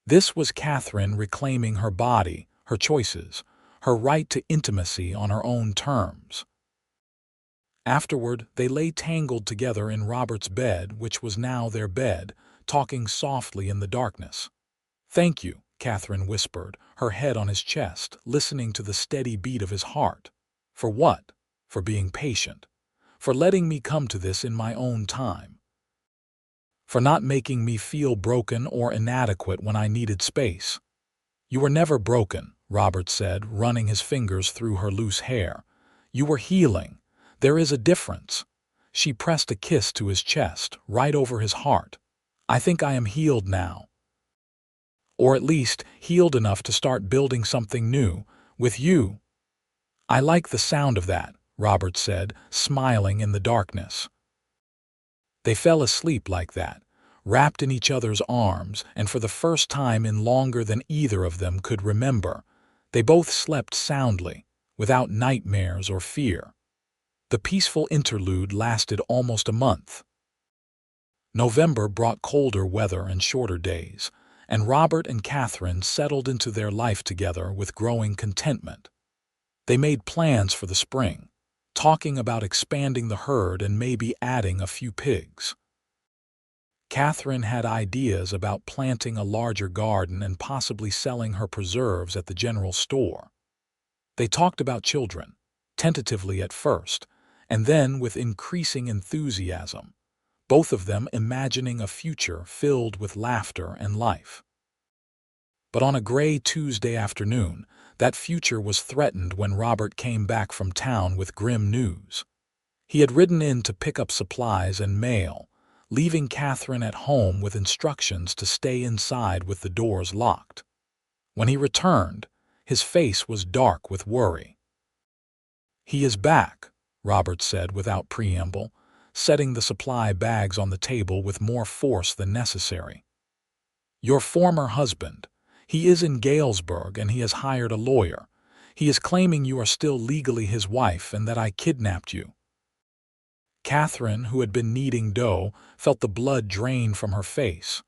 This was Katherine reclaiming her body, her choices, her right to intimacy on her own terms. Afterward, they lay tangled together in Robert's bed, which was now their bed, talking softly in the darkness. "Thank you," Katherine whispered, her head on his chest, listening to the steady beat of his heart. "For what? For being patient. For letting me come to this in my own time. For not making me feel broken or inadequate when I needed space." "You were never broken," Robert said, running his fingers through her loose hair. "You were healing. There is a difference." She pressed a kiss to his chest, right over his heart. "I think I am healed now. Or at least healed enough to start building something new, with you." "I like the sound of that," Robert said, smiling in the darkness. They fell asleep like that, wrapped in each other's arms, and for the first time in longer than either of them could remember, they both slept soundly, without nightmares or fear. The peaceful interlude lasted almost a month. November brought colder weather and shorter days, and Robert and Katherine settled into their life together with growing contentment. They made plans for the spring, talking about expanding the herd and maybe adding a few pigs. Katherine had ideas about planting a larger garden and possibly selling her preserves at the general store. They talked about children, tentatively at first, and then with increasing enthusiasm, both of them imagining a future filled with laughter and life. But on a gray Tuesday afternoon, that future was threatened when Robert came back from town with grim news. He had ridden in to pick up supplies and mail, leaving Katherine at home with instructions to stay inside with the doors locked. When he returned, his face was dark with worry. "He is back," Robert said without preamble, setting the supply bags on the table with more force than necessary. "Your former husband. He is in Galesburg and he has hired a lawyer. He is claiming you are still legally his wife and that I kidnapped you." Katherine, who had been kneading dough, felt the blood drain from her face.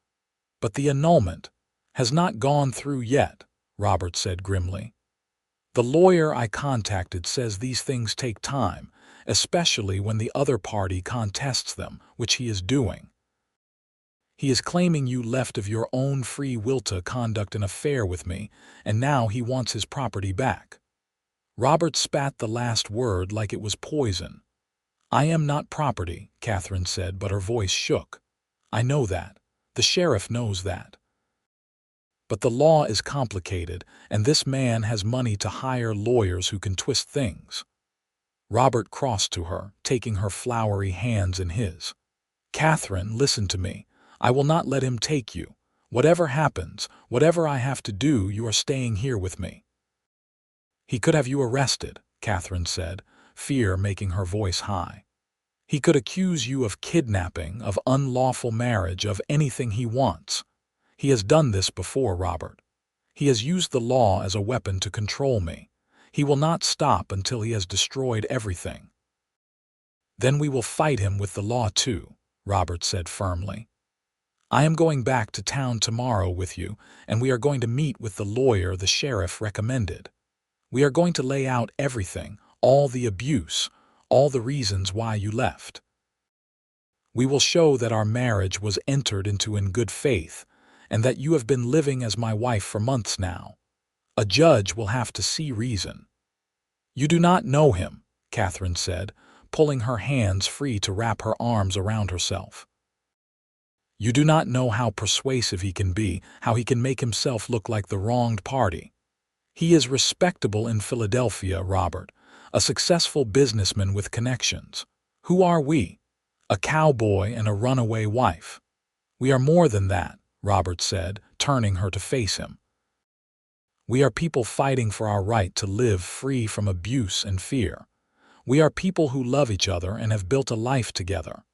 "But the annulment has not gone through yet," Robert said grimly. "The lawyer I contacted says these things take time, especially when the other party contests them, which he is doing. He is claiming you left of your own free will to conduct an affair with me, and now he wants his property back." Robert spat the last word like it was poison. "I am not property," Katherine said, but her voice shook. "I know that. The sheriff knows that. But the law is complicated, and this man has money to hire lawyers who can twist things." Robert crossed to her, taking her floury hands in his. "Katherine, listen to me. I will not let him take you. Whatever happens, whatever I have to do, you are staying here with me." "He could have you arrested," Katherine said, fear making her voice high. "He could accuse you of kidnapping, of unlawful marriage, of anything he wants. He has done this before, Robert. He has used the law as a weapon to control me. He will not stop until he has destroyed everything." "Then we will fight him with the law too," Robert said firmly. "I am going back to town tomorrow with you, and we are going to meet with the lawyer the sheriff recommended. We are going to lay out everything, all the abuse, all the reasons why you left. We will show that our marriage was entered into in good faith, and that you have been living as my wife for months now. A judge will have to see reason." "You do not know him," Katherine said, pulling her hands free to wrap her arms around herself. "You do not know how persuasive he can be, how he can make himself look like the wronged party. He is respectable in Philadelphia, Robert, a successful businessman with connections. Who are we? A cowboy and a runaway wife. We are more than that," Robert said, turning her to face him. "We are people fighting for our right to live free from abuse and fear. We are people who love each other and have built a life together.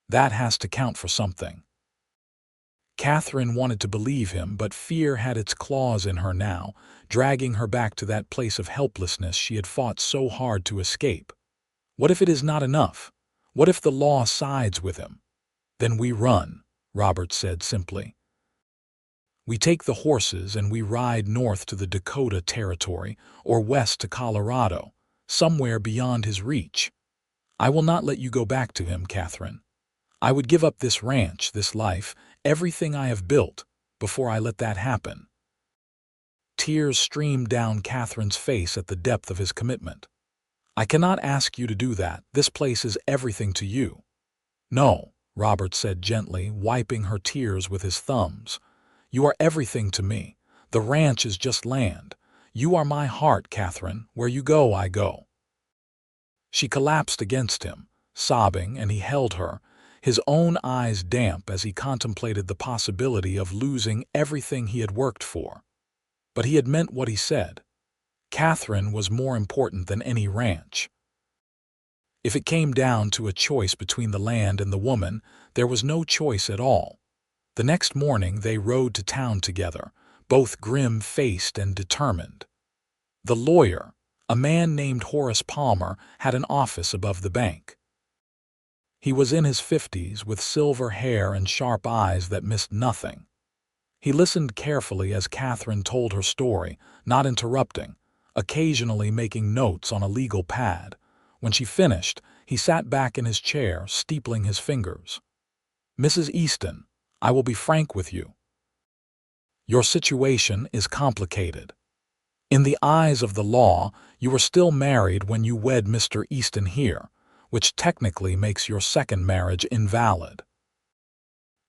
That has to count for something." Katherine wanted to believe him, but fear had its claws in her now, dragging her back to that place of helplessness she had fought so hard to escape. What if it is not enough? What if the law sides with him? "Then we run," Robert said simply. "We take the horses and we ride north to the Dakota Territory or west to Colorado, somewhere beyond his reach. I will not let you go back to him, Katherine. I would give up this ranch, this life, everything I have built, before I let that happen." Tears streamed down Katherine's face at the depth of his commitment. "I cannot ask you to do that. This place is everything to you." "No," Robert said gently, wiping her tears with his thumbs. "You are everything to me. The ranch is just land. You are my heart, Katherine. Where you go, I go." She collapsed against him, sobbing, and he held her, his own eyes damp as he contemplated the possibility of losing everything he had worked for. But he had meant what he said. Katherine was more important than any ranch. If it came down to a choice between the land and the woman, there was no choice at all. The next morning they rode to town together, both grim-faced and determined. The lawyer, a man named Horace Palmer, had an office above the bank. He was in his 50s, with silver hair and sharp eyes that missed nothing. He listened carefully as Katherine told her story, not interrupting, occasionally making notes on a legal pad. When she finished, he sat back in his chair, steepling his fingers. "Mrs. Easton, I will be frank with you. Your situation is complicated. In the eyes of the law, you were still married when you wed Mr. Easton here, which technically makes your second marriage invalid.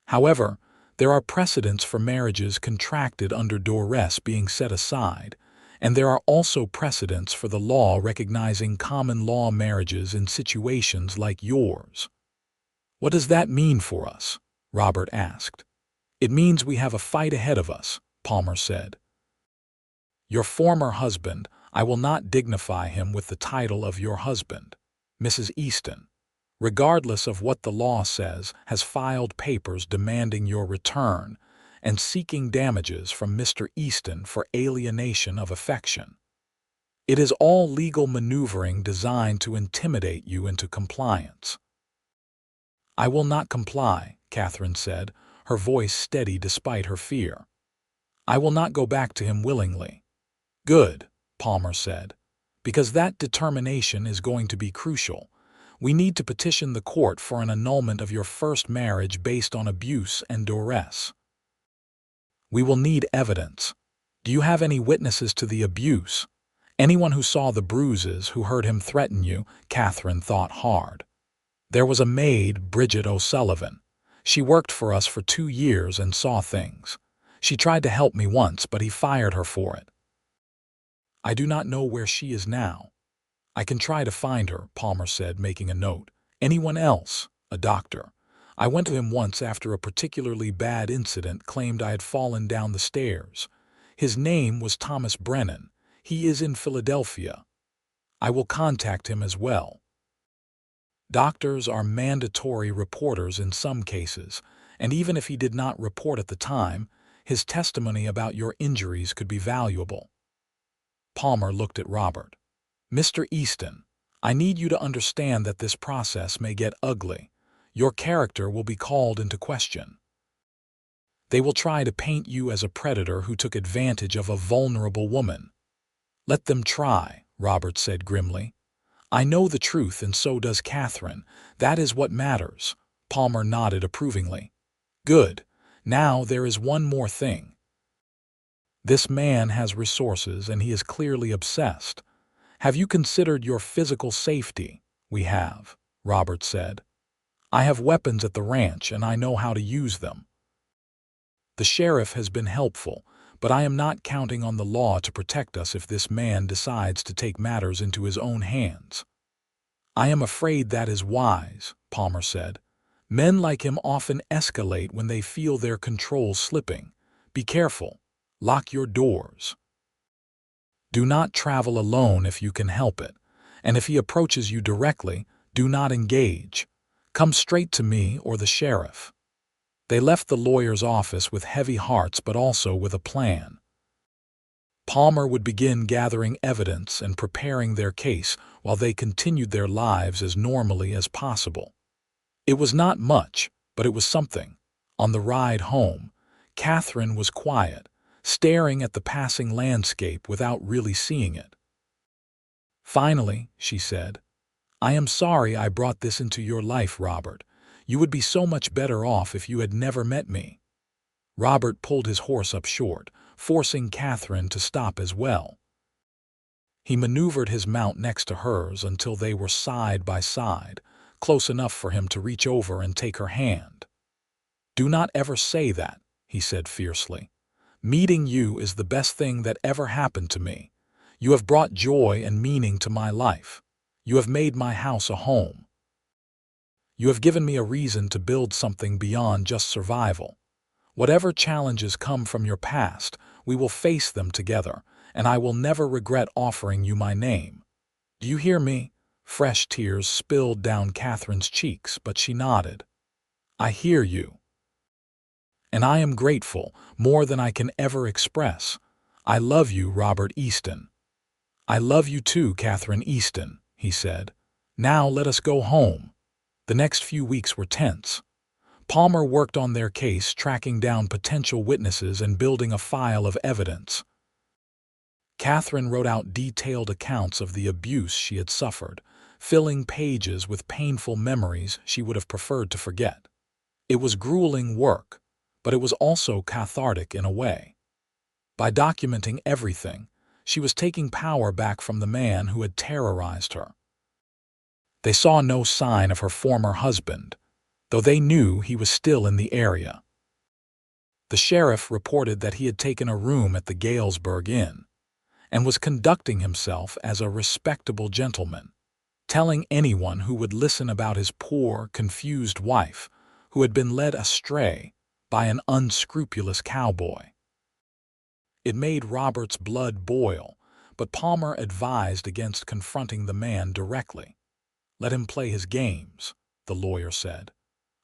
However, there are precedents for marriages contracted under duress being set aside, and there are also precedents for the law recognizing common law marriages in situations like yours." "What does that mean for us?" Robert asked. "It means we have a fight ahead of us," Palmer said. "Your former husband, I will not dignify him with the title of your husband, Mrs. Easton, regardless of what the law says, has filed papers demanding your return and seeking damages from Mr. Easton for alienation of affection. It is all legal maneuvering designed to intimidate you into compliance." "I will not comply," Katherine said, her voice steady despite her fear. "I will not go back to him willingly." "Good," Palmer said, "because that determination is going to be crucial. We need to petition the court for an annulment of your first marriage based on abuse and duress. We will need evidence. Do you have any witnesses to the abuse? Anyone who saw the bruises, who heard him threaten you?" Katherine thought hard. "There was a maid, Bridget O'Sullivan. She worked for us for 2 years and saw things. She tried to help me once, but he fired her for it. I do not know where she is now." "I can try to find her," Palmer said, making a note. "Anyone else? A doctor? I went to him once after a particularly bad incident claimed I had fallen down the stairs. His name was Thomas Brennan. He is in Philadelphia. I will contact him as well. Doctors are mandatory reporters in some cases, and even if he did not report at the time, his testimony about your injuries could be valuable. Palmer looked at Robert. Mr. Easton, I need you to understand that this process may get ugly. Your character will be called into question. They will try to paint you as a predator who took advantage of a vulnerable woman. Let them try, Robert said grimly. I know the truth, and so does Katherine. That is what matters. Palmer nodded approvingly. Good. Now there is one more thing. This man has resources, and he is clearly obsessed. Have you considered your physical safety? We have, Robert said. I have weapons at the ranch, and I know how to use them. The sheriff has been helpful, but I am not counting on the law to protect us if this man decides to take matters into his own hands. I am afraid that is wise, Palmer said. Men like him often escalate when they feel their control slipping. Be careful. Lock your doors. Do not travel alone if you can help it, and if he approaches you directly, do not engage. Come straight to me or the sheriff. They left the lawyer's office with heavy hearts but also with a plan. Palmer would begin gathering evidence and preparing their case while they continued their lives as normally as possible. It was not much, but it was something. On the ride home, Katherine was quiet, staring at the passing landscape without really seeing it. Finally, she said, I am sorry I brought this into your life, Robert. You would be so much better off if you had never met me. Robert pulled his horse up short, forcing Katherine to stop as well. He maneuvered his mount next to hers until they were side by side, close enough for him to reach over and take her hand. Do not ever say that, he said fiercely. Meeting you is the best thing that ever happened to me. You have brought joy and meaning to my life. You have made my house a home. You have given me a reason to build something beyond just survival. Whatever challenges come from your past, we will face them together, and I will never regret offering you my name. Do you hear me? Fresh tears spilled down Katherine's cheeks, but she nodded. I hear you. And I am grateful, more than I can ever express. I love you, Robert Easton. I love you too, Katherine Easton, he said. Now let us go home. The next few weeks were tense. Palmer worked on their case, tracking down potential witnesses and building a file of evidence. Katherine wrote out detailed accounts of the abuse she had suffered, filling pages with painful memories she would have preferred to forget. It was grueling work, but it was also cathartic in a way. By documenting everything, she was taking power back from the man who had terrorized her. They saw no sign of her former husband, though they knew he was still in the area. The sheriff reported that he had taken a room at the Galesburg Inn and was conducting himself as a respectable gentleman, telling anyone who would listen about his poor, confused wife who had been led astray by an unscrupulous cowboy. It made Robert's blood boil, but Palmer advised against confronting the man directly. Let him play his games, the lawyer said.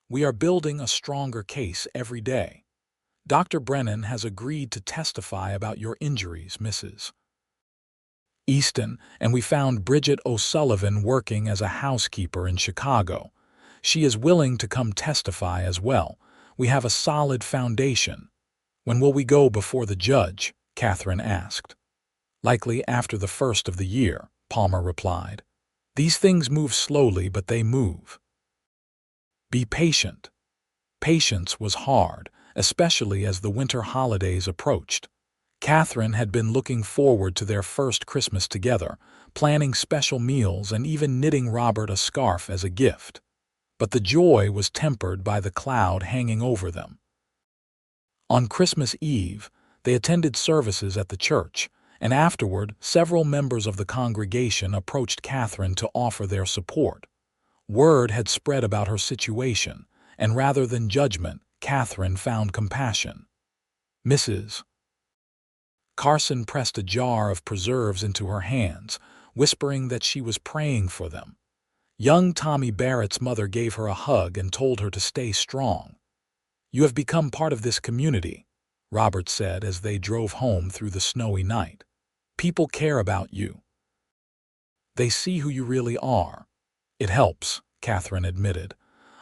We are building a stronger case every day. Dr. Brennan has agreed to testify about your injuries, Mrs. Easton, and we found Bridget O'Sullivan working as a housekeeper in Chicago. She is willing to come testify as well. We have a solid foundation. When will we go before the judge? Katherine asked. Likely after the first of the year, Palmer replied. These things move slowly, but they move. Be patient. Patience was hard, especially as the winter holidays approached. Katherine had been looking forward to their first Christmas together, planning special meals and even knitting Robert a scarf as a gift. But the joy was tempered by the cloud hanging over them. On Christmas Eve, they attended services at the church, and afterward, several members of the congregation approached Katherine to offer their support. Word had spread about her situation, and rather than judgment, Katherine found compassion. "Mrs. Carson pressed a jar of preserves into her hands, whispering that she was praying for them. Young Tommy Barrett's mother gave her a hug and told her to stay strong. "You have become part of this community," Robert said as they drove home through the snowy night. "People care about you. They see who you really are." "It helps," Katherine admitted.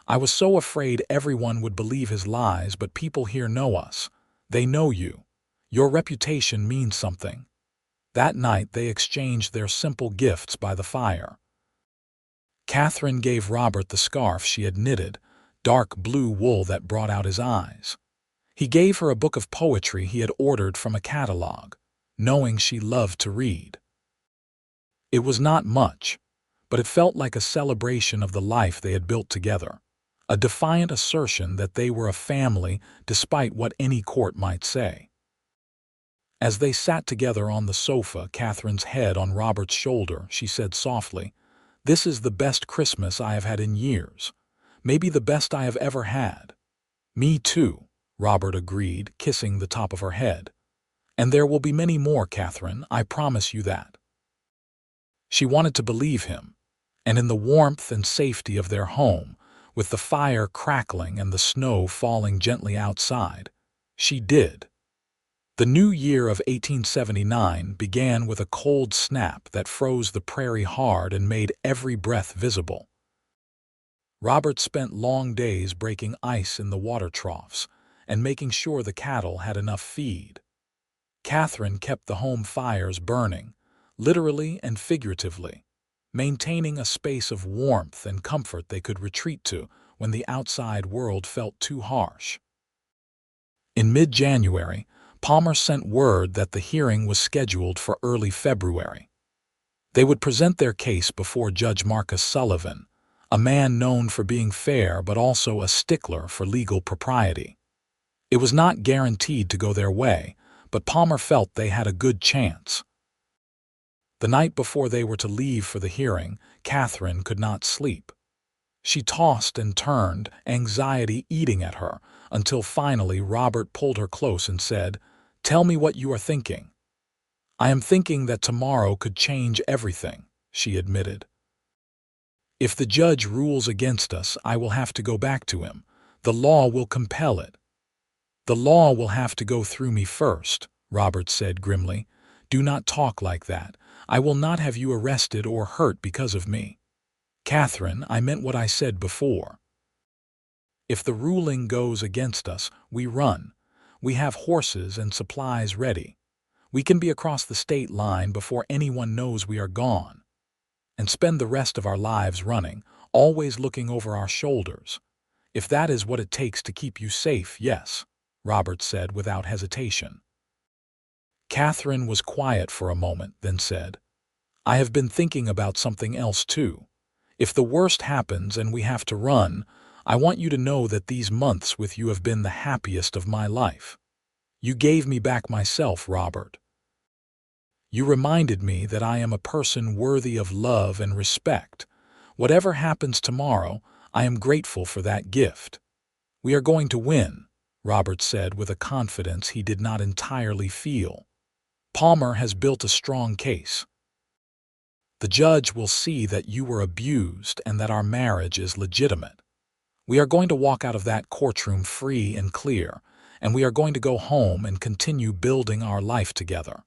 "I was so afraid everyone would believe his lies, but people here know us. They know you. Your reputation means something." That night they exchanged their simple gifts by the fire. Katherine gave Robert the scarf she had knitted, dark blue wool that brought out his eyes. He gave her a book of poetry he had ordered from a catalog, knowing she loved to read. It was not much, but it felt like a celebration of the life they had built together, a defiant assertion that they were a family despite what any court might say. As they sat together on the sofa, Katherine's head on Robert's shoulder, she said softly, "This is the best Christmas I have had in years, maybe the best I have ever had." "Me too," Robert agreed, kissing the top of her head. "And there will be many more, Katherine, I promise you that." She wanted to believe him, and in the warmth and safety of their home, with the fire crackling and the snow falling gently outside, she did. The new year of 1879 began with a cold snap that froze the prairie hard and made every breath visible. Robert spent long days breaking ice in the water troughs and making sure the cattle had enough feed. Katherine kept the home fires burning, literally and figuratively, maintaining a space of warmth and comfort they could retreat to when the outside world felt too harsh. In mid-January, Palmer sent word that the hearing was scheduled for early February. They would present their case before Judge Marcus Sullivan, a man known for being fair but also a stickler for legal propriety. It was not guaranteed to go their way, but Palmer felt they had a good chance. The night before they were to leave for the hearing, Katherine could not sleep. She tossed and turned, anxiety eating at her, until finally Robert pulled her close and said, "Tell me what you are thinking." "I am thinking that tomorrow could change everything," she admitted. "If the judge rules against us, I will have to go back to him. The law will compel it." "The law will have to go through me first," Robert said grimly. "Do not talk like that. I will not have you arrested or hurt because of me." "Katherine, I meant what I said before. If the ruling goes against us, we run. We have horses and supplies ready. We can be across the state line before anyone knows we are gone. And spend the rest of our lives running, always looking over our shoulders. If that is what it takes to keep you safe, yes," Robert said without hesitation. Katherine was quiet for a moment, then said, "I have been thinking about something else too. If the worst happens and we have to run, I want you to know that these months with you have been the happiest of my life. You gave me back myself, Robert. You reminded me that I am a person worthy of love and respect. Whatever happens tomorrow, I am grateful for that gift. We are going to win," Robert said with a confidence he did not entirely feel. "Palmer has built a strong case. The judge will see that you were abused and that our marriage is legitimate. We are going to walk out of that courtroom free and clear, and we are going to go home and continue building our life together.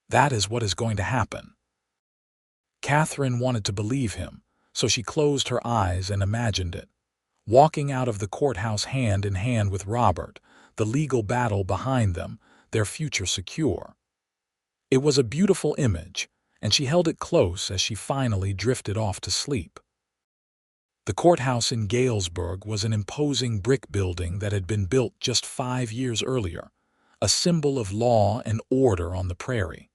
That is what is going to happen." Katherine wanted to believe him, so she closed her eyes and imagined it, walking out of the courthouse hand in hand with Robert, the legal battle behind them, their future secure. It was a beautiful image, and she held it close as she finally drifted off to sleep. The courthouse in Galesburg was an imposing brick building that had been built just 5 years earlier, a symbol of law and order on the prairie.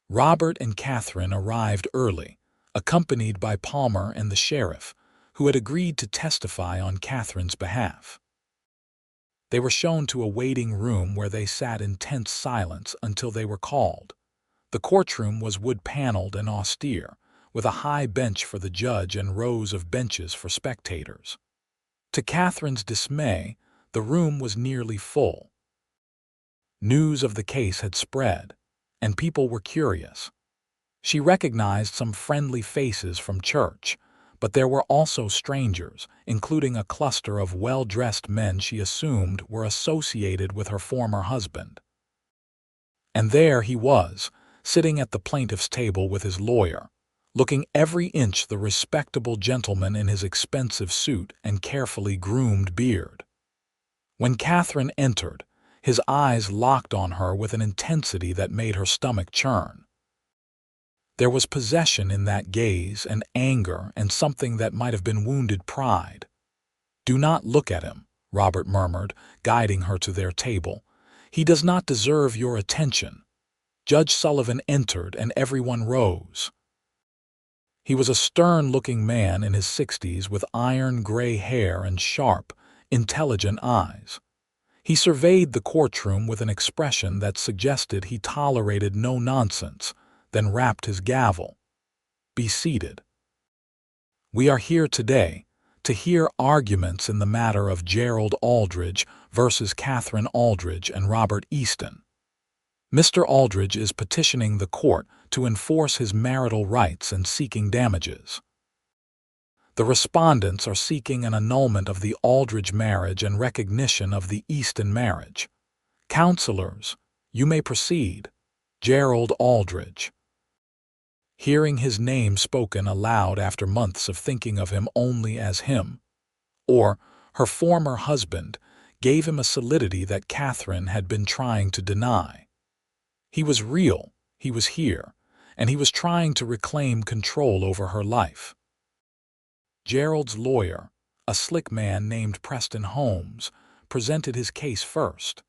Robert and Katherine arrived early, accompanied by Palmer and the sheriff, who had agreed to testify on Katherine's behalf. They were shown to a waiting room where they sat in tense silence until they were called. The courtroom was wood-paneled and austere, with a high bench for the judge and rows of benches for spectators. To Katherine's dismay, the room was nearly full. News of the case had spread, and people were curious. She recognized some friendly faces from church, but there were also strangers, including a cluster of well-dressed men she assumed were associated with her former husband. And there he was, sitting at the plaintiff's table with his lawyer, looking every inch the respectable gentleman in his expensive suit and carefully groomed beard. When Katherine entered, his eyes locked on her with an intensity that made her stomach churn. There was possession in that gaze and anger and something that might have been wounded pride. "Do not look at him," Robert murmured, guiding her to their table. "He does not deserve your attention." Judge Sullivan entered and everyone rose. He was a stern-looking man in his 60s with iron-gray hair and sharp, intelligent eyes. He surveyed the courtroom with an expression that suggested he tolerated no nonsense, then rapped his gavel. "Be seated. We are here today to hear arguments in the matter of Gerald Aldridge versus Katherine Aldridge and Robert Easton. Mr. Aldridge is petitioning the court to enforce his marital rights and seeking damages. The respondents are seeking an annulment of the Aldridge marriage and recognition of the Easton marriage. Counselors, you may proceed. Gerald Aldridge." Hearing his name spoken aloud after months of thinking of him only as him, or her former husband, gave him a solidity that Katherine had been trying to deny. He was real, he was here, and he was trying to reclaim control over her life. Gerald's lawyer, a slick man named Preston Holmes, presented his case first.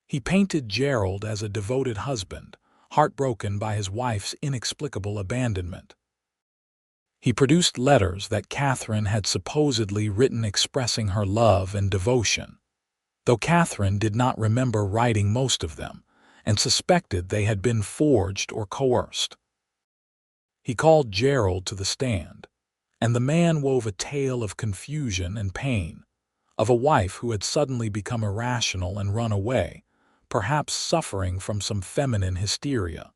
He painted Gerald as a devoted husband, heartbroken by his wife's inexplicable abandonment. He produced letters that Katherine had supposedly written expressing her love and devotion, though Katherine did not remember writing most of them and suspected they had been forged or coerced. He called Gerald to the stand, and the man wove a tale of confusion and pain, of a wife who had suddenly become irrational and run away, perhaps suffering from some feminine hysteria.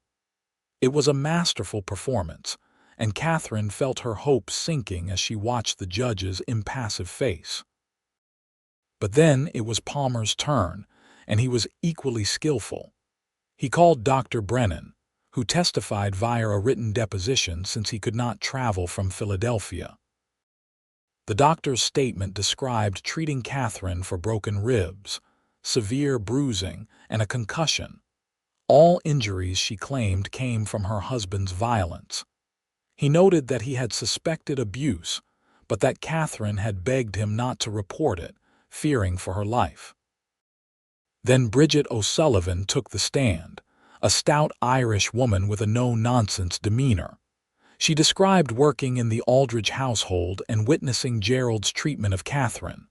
It was a masterful performance, and Katherine felt her hopes sinking as she watched the judge's impassive face. But then it was Palmer's turn, and he was equally skillful. He called Dr. Brennan, who testified via a written deposition since he could not travel from Philadelphia. The doctor's statement described treating Katherine for broken ribs, severe bruising, and a concussion. All injuries she claimed came from her husband's violence. He noted that he had suspected abuse, but that Katherine had begged him not to report it, fearing for her life. Then Bridget O'Sullivan took the stand, a stout Irish woman with a no-nonsense demeanor. She described working in the Aldridge household and witnessing Gerald's treatment of Katherine.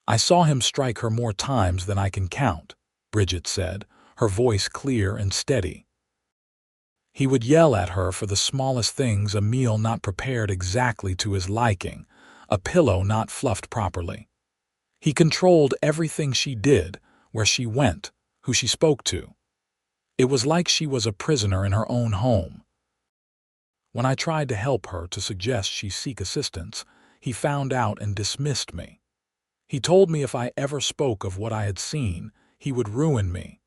"I saw him strike her more times than I can count," Bridget said, her voice clear and steady. "He would yell at her for the smallest things: a meal not prepared exactly to his liking, a pillow not fluffed properly. He controlled everything she did, where she went, who she spoke to. It was like she was a prisoner in her own home. When I tried to help her to suggest she seek assistance, he found out and dismissed me. He told me if I ever spoke of what I had seen, he would ruin me.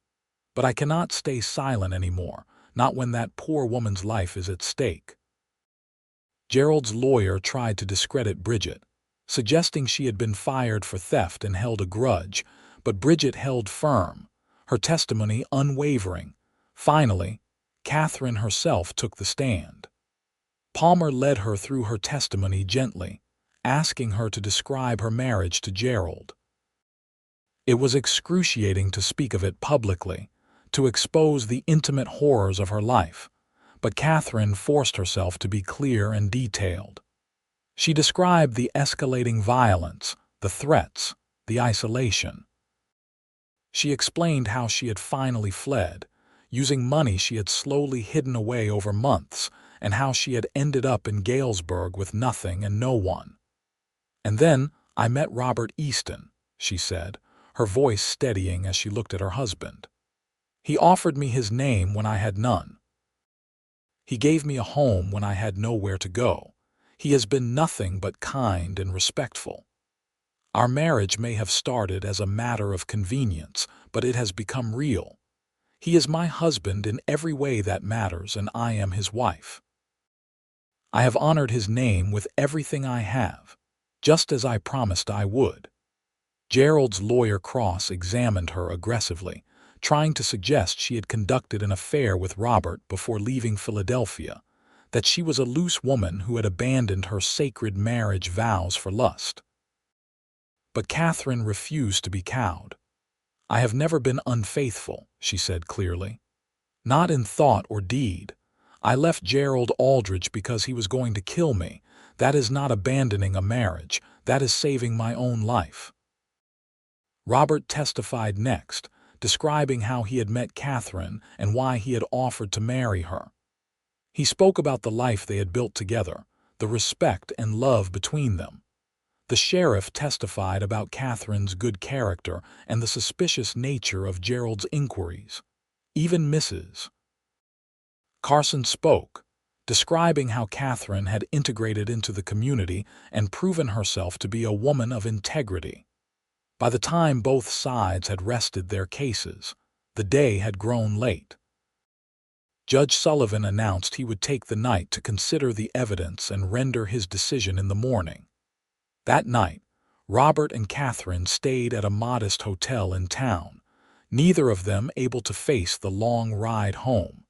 But I cannot stay silent anymore, not when that poor woman's life is at stake." Gerald's lawyer tried to discredit Bridget, suggesting she had been fired for theft and held a grudge, but Bridget held firm, her testimony unwavering. Finally, Katherine herself took the stand. Palmer led her through her testimony gently, asking her to describe her marriage to Gerald. It was excruciating to speak of it publicly, to expose the intimate horrors of her life, but Katherine forced herself to be clear and detailed. She described the escalating violence, the threats, the isolation. She explained how she had finally fled, using money she had slowly hidden away over months, and how she had ended up in Galesburg with nothing and no one. And then, "I met Robert Easton," she said, her voice steadying as she looked at her husband. "He offered me his name when I had none. He gave me a home when I had nowhere to go. He has been nothing but kind and respectful. Our marriage may have started as a matter of convenience, but it has become real. He is my husband in every way that matters, and I am his wife. I have honored his name with everything I have, just as I promised I would." Gerald's lawyer cross-examined her aggressively, trying to suggest she had conducted an affair with Robert before leaving Philadelphia, that she was a loose woman who had abandoned her sacred marriage vows for lust. But Katherine refused to be cowed. "I have never been unfaithful," she said clearly. "Not in thought or deed. I left Gerald Aldridge because he was going to kill me. That is not abandoning a marriage. That is saving my own life." Robert testified next, describing how he had met Katherine and why he had offered to marry her. He spoke about the life they had built together, the respect and love between them. The sheriff testified about Katherine's good character and the suspicious nature of Gerald's inquiries. Even Mrs. Carson spoke, describing how Katherine had integrated into the community and proven herself to be a woman of integrity. By the time both sides had rested their cases, the day had grown late. Judge Sullivan announced he would take the night to consider the evidence and render his decision in the morning. That night, Robert and Katherine stayed at a modest hotel in town, neither of them able to face the long ride home.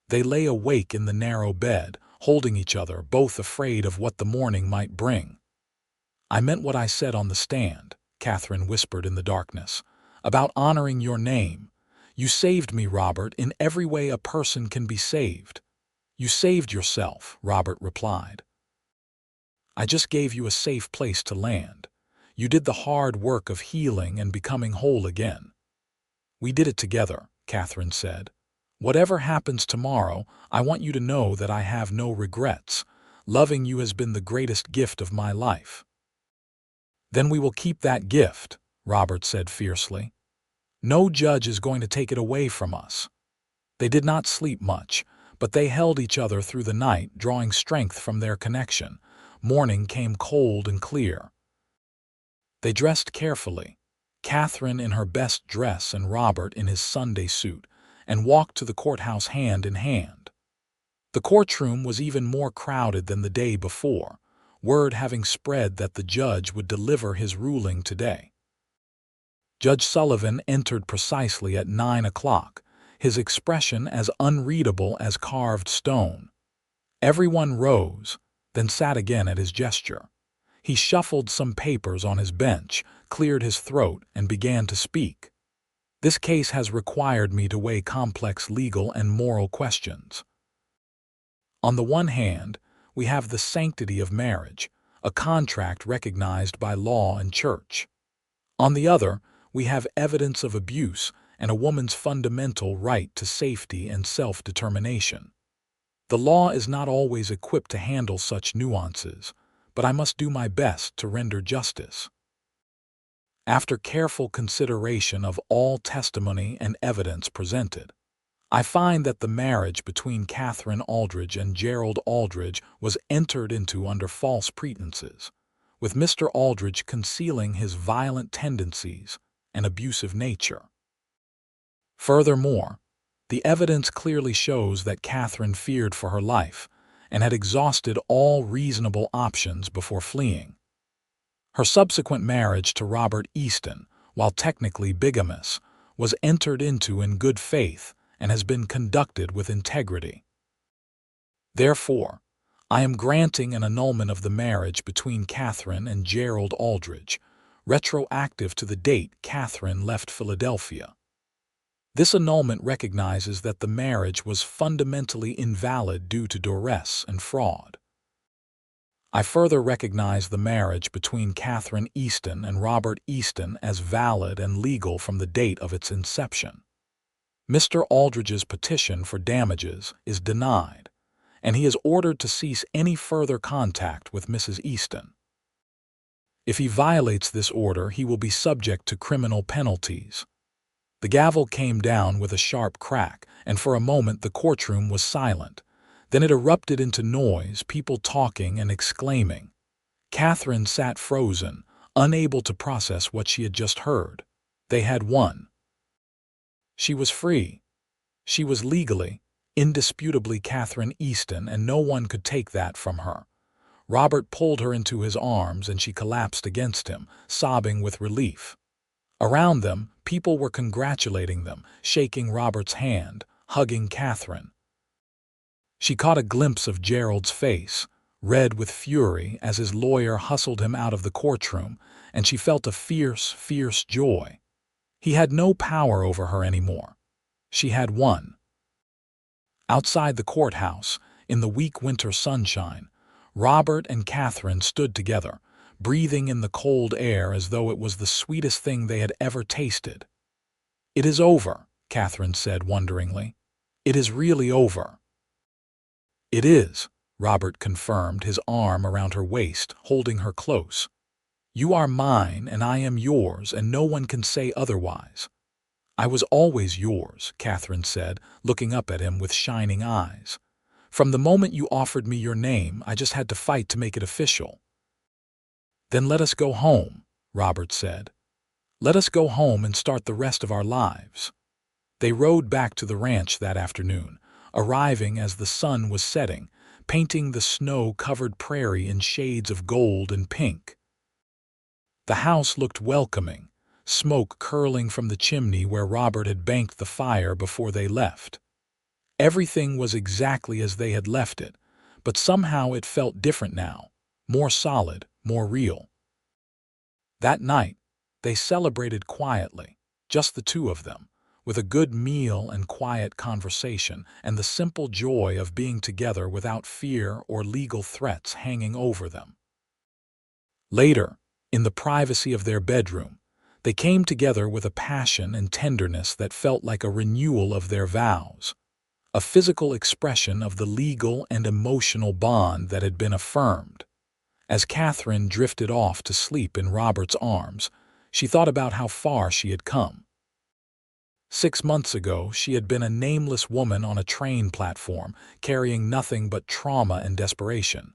They lay awake in the narrow bed, holding each other, both afraid of what the morning might bring. "I meant what I said on the stand," Katherine whispered in the darkness, "about honoring your name. You saved me, Robert, in every way a person can be saved." "You saved yourself," Robert replied. "I just gave you a safe place to land. You did the hard work of healing and becoming whole again." "We did it together," Katherine said. "Whatever happens tomorrow, I want you to know that I have no regrets. Loving you has been the greatest gift of my life." "Then we will keep that gift," Robert said fiercely. "No judge is going to take it away from us." They did not sleep much, but they held each other through the night, drawing strength from their connection. Morning came cold and clear. They dressed carefully, Katherine in her best dress and Robert in his Sunday suit, and walked to the courthouse hand in hand. The courtroom was even more crowded than the day before, word having spread that the judge would deliver his ruling today. Judge Sullivan entered precisely at 9 o'clock, his expression as unreadable as carved stone. Everyone rose, then sat again at his gesture. He shuffled some papers on his bench, cleared his throat, and began to speak. "This case has required me to weigh complex legal and moral questions. On the one hand, we have the sanctity of marriage, a contract recognized by law and church. On the other, we have evidence of abuse and a woman's fundamental right to safety and self-determination. The law is not always equipped to handle such nuances, but I must do my best to render justice. After careful consideration of all testimony and evidence presented, I find that the marriage between Katherine Aldridge and Gerald Aldridge was entered into under false pretenses, with Mr. Aldridge concealing his violent tendencies and abusive nature. Furthermore, the evidence clearly shows that Katherine feared for her life and had exhausted all reasonable options before fleeing. Her subsequent marriage to Robert Easton, while technically bigamous, was entered into in good faith and has been conducted with integrity. Therefore, I am granting an annulment of the marriage between Katherine and Gerald Aldridge, retroactive to the date Katherine left Philadelphia. This annulment recognizes that the marriage was fundamentally invalid due to duress and fraud. I further recognize the marriage between Katherine Easton and Robert Easton as valid and legal from the date of its inception. Mr. Aldridge's petition for damages is denied, and he is ordered to cease any further contact with Mrs. Easton. If he violates this order, he will be subject to criminal penalties. The gavel came down with a sharp crack, and for a moment the courtroom was silent. Then it erupted into noise, people talking and exclaiming. Katherine sat frozen, unable to process what she had just heard. They had won. She was free. She was legally, indisputably Katherine Easton, and no one could take that from her. Robert pulled her into his arms and she collapsed against him, sobbing with relief. Around them, people were congratulating them, shaking Robert's hand, hugging Katherine. She caught a glimpse of Gerald's face, red with fury as his lawyer hustled him out of the courtroom, and she felt a fierce, fierce joy. He had no power over her anymore. She had won. Outside the courthouse, in the weak winter sunshine, Robert and Katherine stood together, breathing in the cold air as though it was the sweetest thing they had ever tasted. "It is over," Katherine said wonderingly. "It is really over." "It is," Robert confirmed, his arm around her waist, holding her close. "You are mine and I am yours, and no one can say otherwise." "I was always yours," Katherine said, looking up at him with shining eyes. "From the moment you offered me your name, I just had to fight to make it official." "Then let us go home," Robert said. "Let us go home and start the rest of our lives." They rode back to the ranch that afternoon, arriving as the sun was setting, painting the snow-covered prairie in shades of gold and pink. The house looked welcoming, smoke curling from the chimney where Robert had banked the fire before they left. Everything was exactly as they had left it, but somehow it felt different now, more solid, more real. That night, they celebrated quietly, just the two of them, with a good meal and quiet conversation and the simple joy of being together without fear or legal threats hanging over them. Later, in the privacy of their bedroom, they came together with a passion and tenderness that felt like a renewal of their vows, a physical expression of the legal and emotional bond that had been affirmed. As Katherine drifted off to sleep in Robert's arms, she thought about how far she had come. 6 months ago, she had been a nameless woman on a train platform, carrying nothing but trauma and desperation.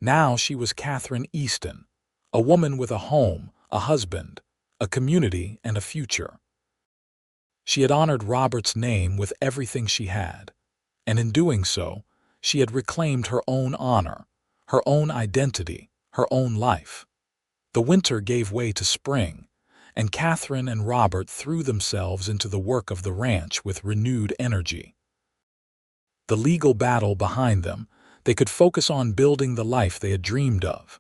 Now she was Katherine Easton, a woman with a home, a husband, a community, and a future. She had honored Robert's name with everything she had, and in doing so, she had reclaimed her own honor, her own identity, her own life. The winter gave way to spring, and Katherine and Robert threw themselves into the work of the ranch with renewed energy. The legal battle behind them, they could focus on building the life they had dreamed of.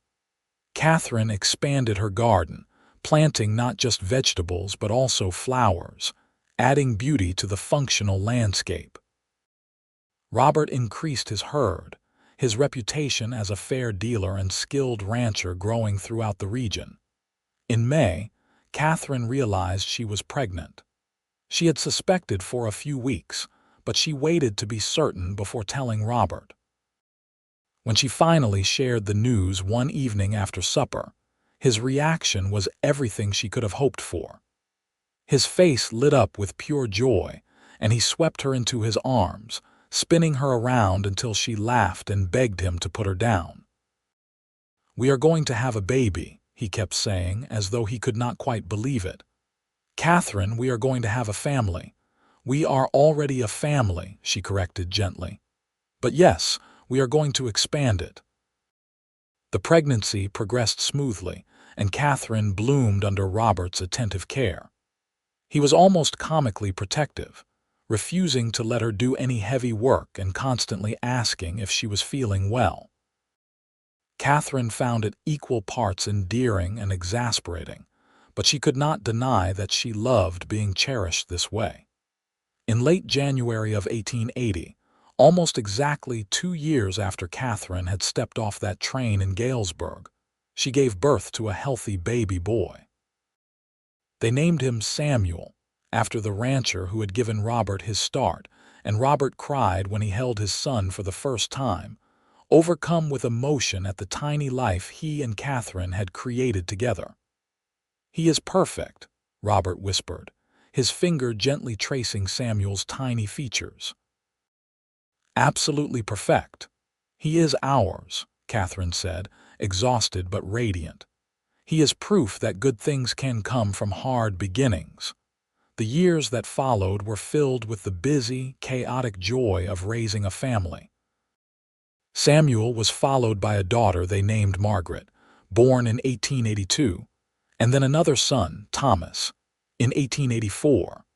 Katherine expanded her garden, planting not just vegetables but also flowers, adding beauty to the functional landscape. Robert increased his herd, his reputation as a fair dealer and skilled rancher growing throughout the region. In May, Katherine realized she was pregnant. She had suspected for a few weeks, but she waited to be certain before telling Robert. When she finally shared the news one evening after supper, his reaction was everything she could have hoped for. His face lit up with pure joy, and he swept her into his arms, spinning her around until she laughed and begged him to put her down. "We are going to have a baby," he kept saying, as though he could not quite believe it. "Katherine, we are going to have a family." "We are already a family," she corrected gently. "But yes, we are going to expand it." The pregnancy progressed smoothly, and Katherine bloomed under Robert's attentive care. He was almost comically protective, refusing to let her do any heavy work and constantly asking if she was feeling well. Katherine found it equal parts endearing and exasperating, but she could not deny that she loved being cherished this way. In late January of 1880, almost exactly 2 years after Katherine had stepped off that train in Galesburg, she gave birth to a healthy baby boy. They named him Samuel, after the rancher who had given Robert his start, and Robert cried when he held his son for the first time, overcome with emotion at the tiny life he and Katherine had created together. "He is perfect," Robert whispered, his finger gently tracing Samuel's tiny features. "Absolutely perfect. He is ours," Katherine said, exhausted but radiant. "He is proof that good things can come from hard beginnings." The years that followed were filled with the busy, chaotic joy of raising a family. Samuel was followed by a daughter they named Margaret, born in 1882, and then another son, Thomas, in 1884.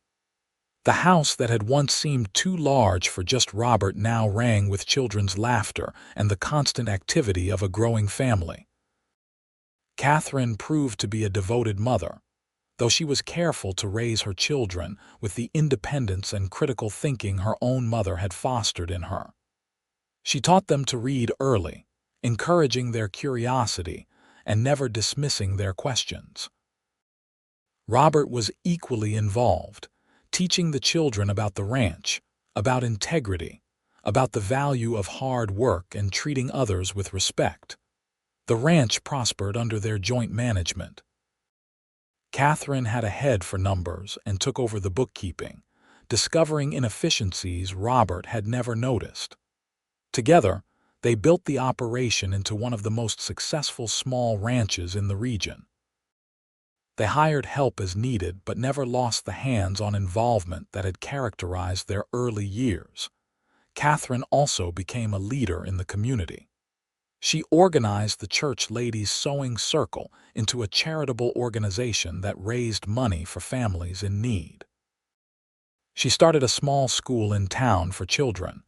The house that had once seemed too large for just Robert now rang with children's laughter and the constant activity of a growing family. Katherine proved to be a devoted mother, though she was careful to raise her children with the independence and critical thinking her own mother had fostered in her. She taught them to read early, encouraging their curiosity and never dismissing their questions. Robert was equally involved, teaching the children about the ranch, about integrity, about the value of hard work and treating others with respect. The ranch prospered under their joint management. Katherine had a head for numbers and took over the bookkeeping, discovering inefficiencies Robert had never noticed. Together, they built the operation into one of the most successful small ranches in the region. They hired help as needed but never lost the hands-on involvement that had characterized their early years. Katherine also became a leader in the community. She organized the church ladies' sewing circle into a charitable organization that raised money for families in need. She started a small school in town for children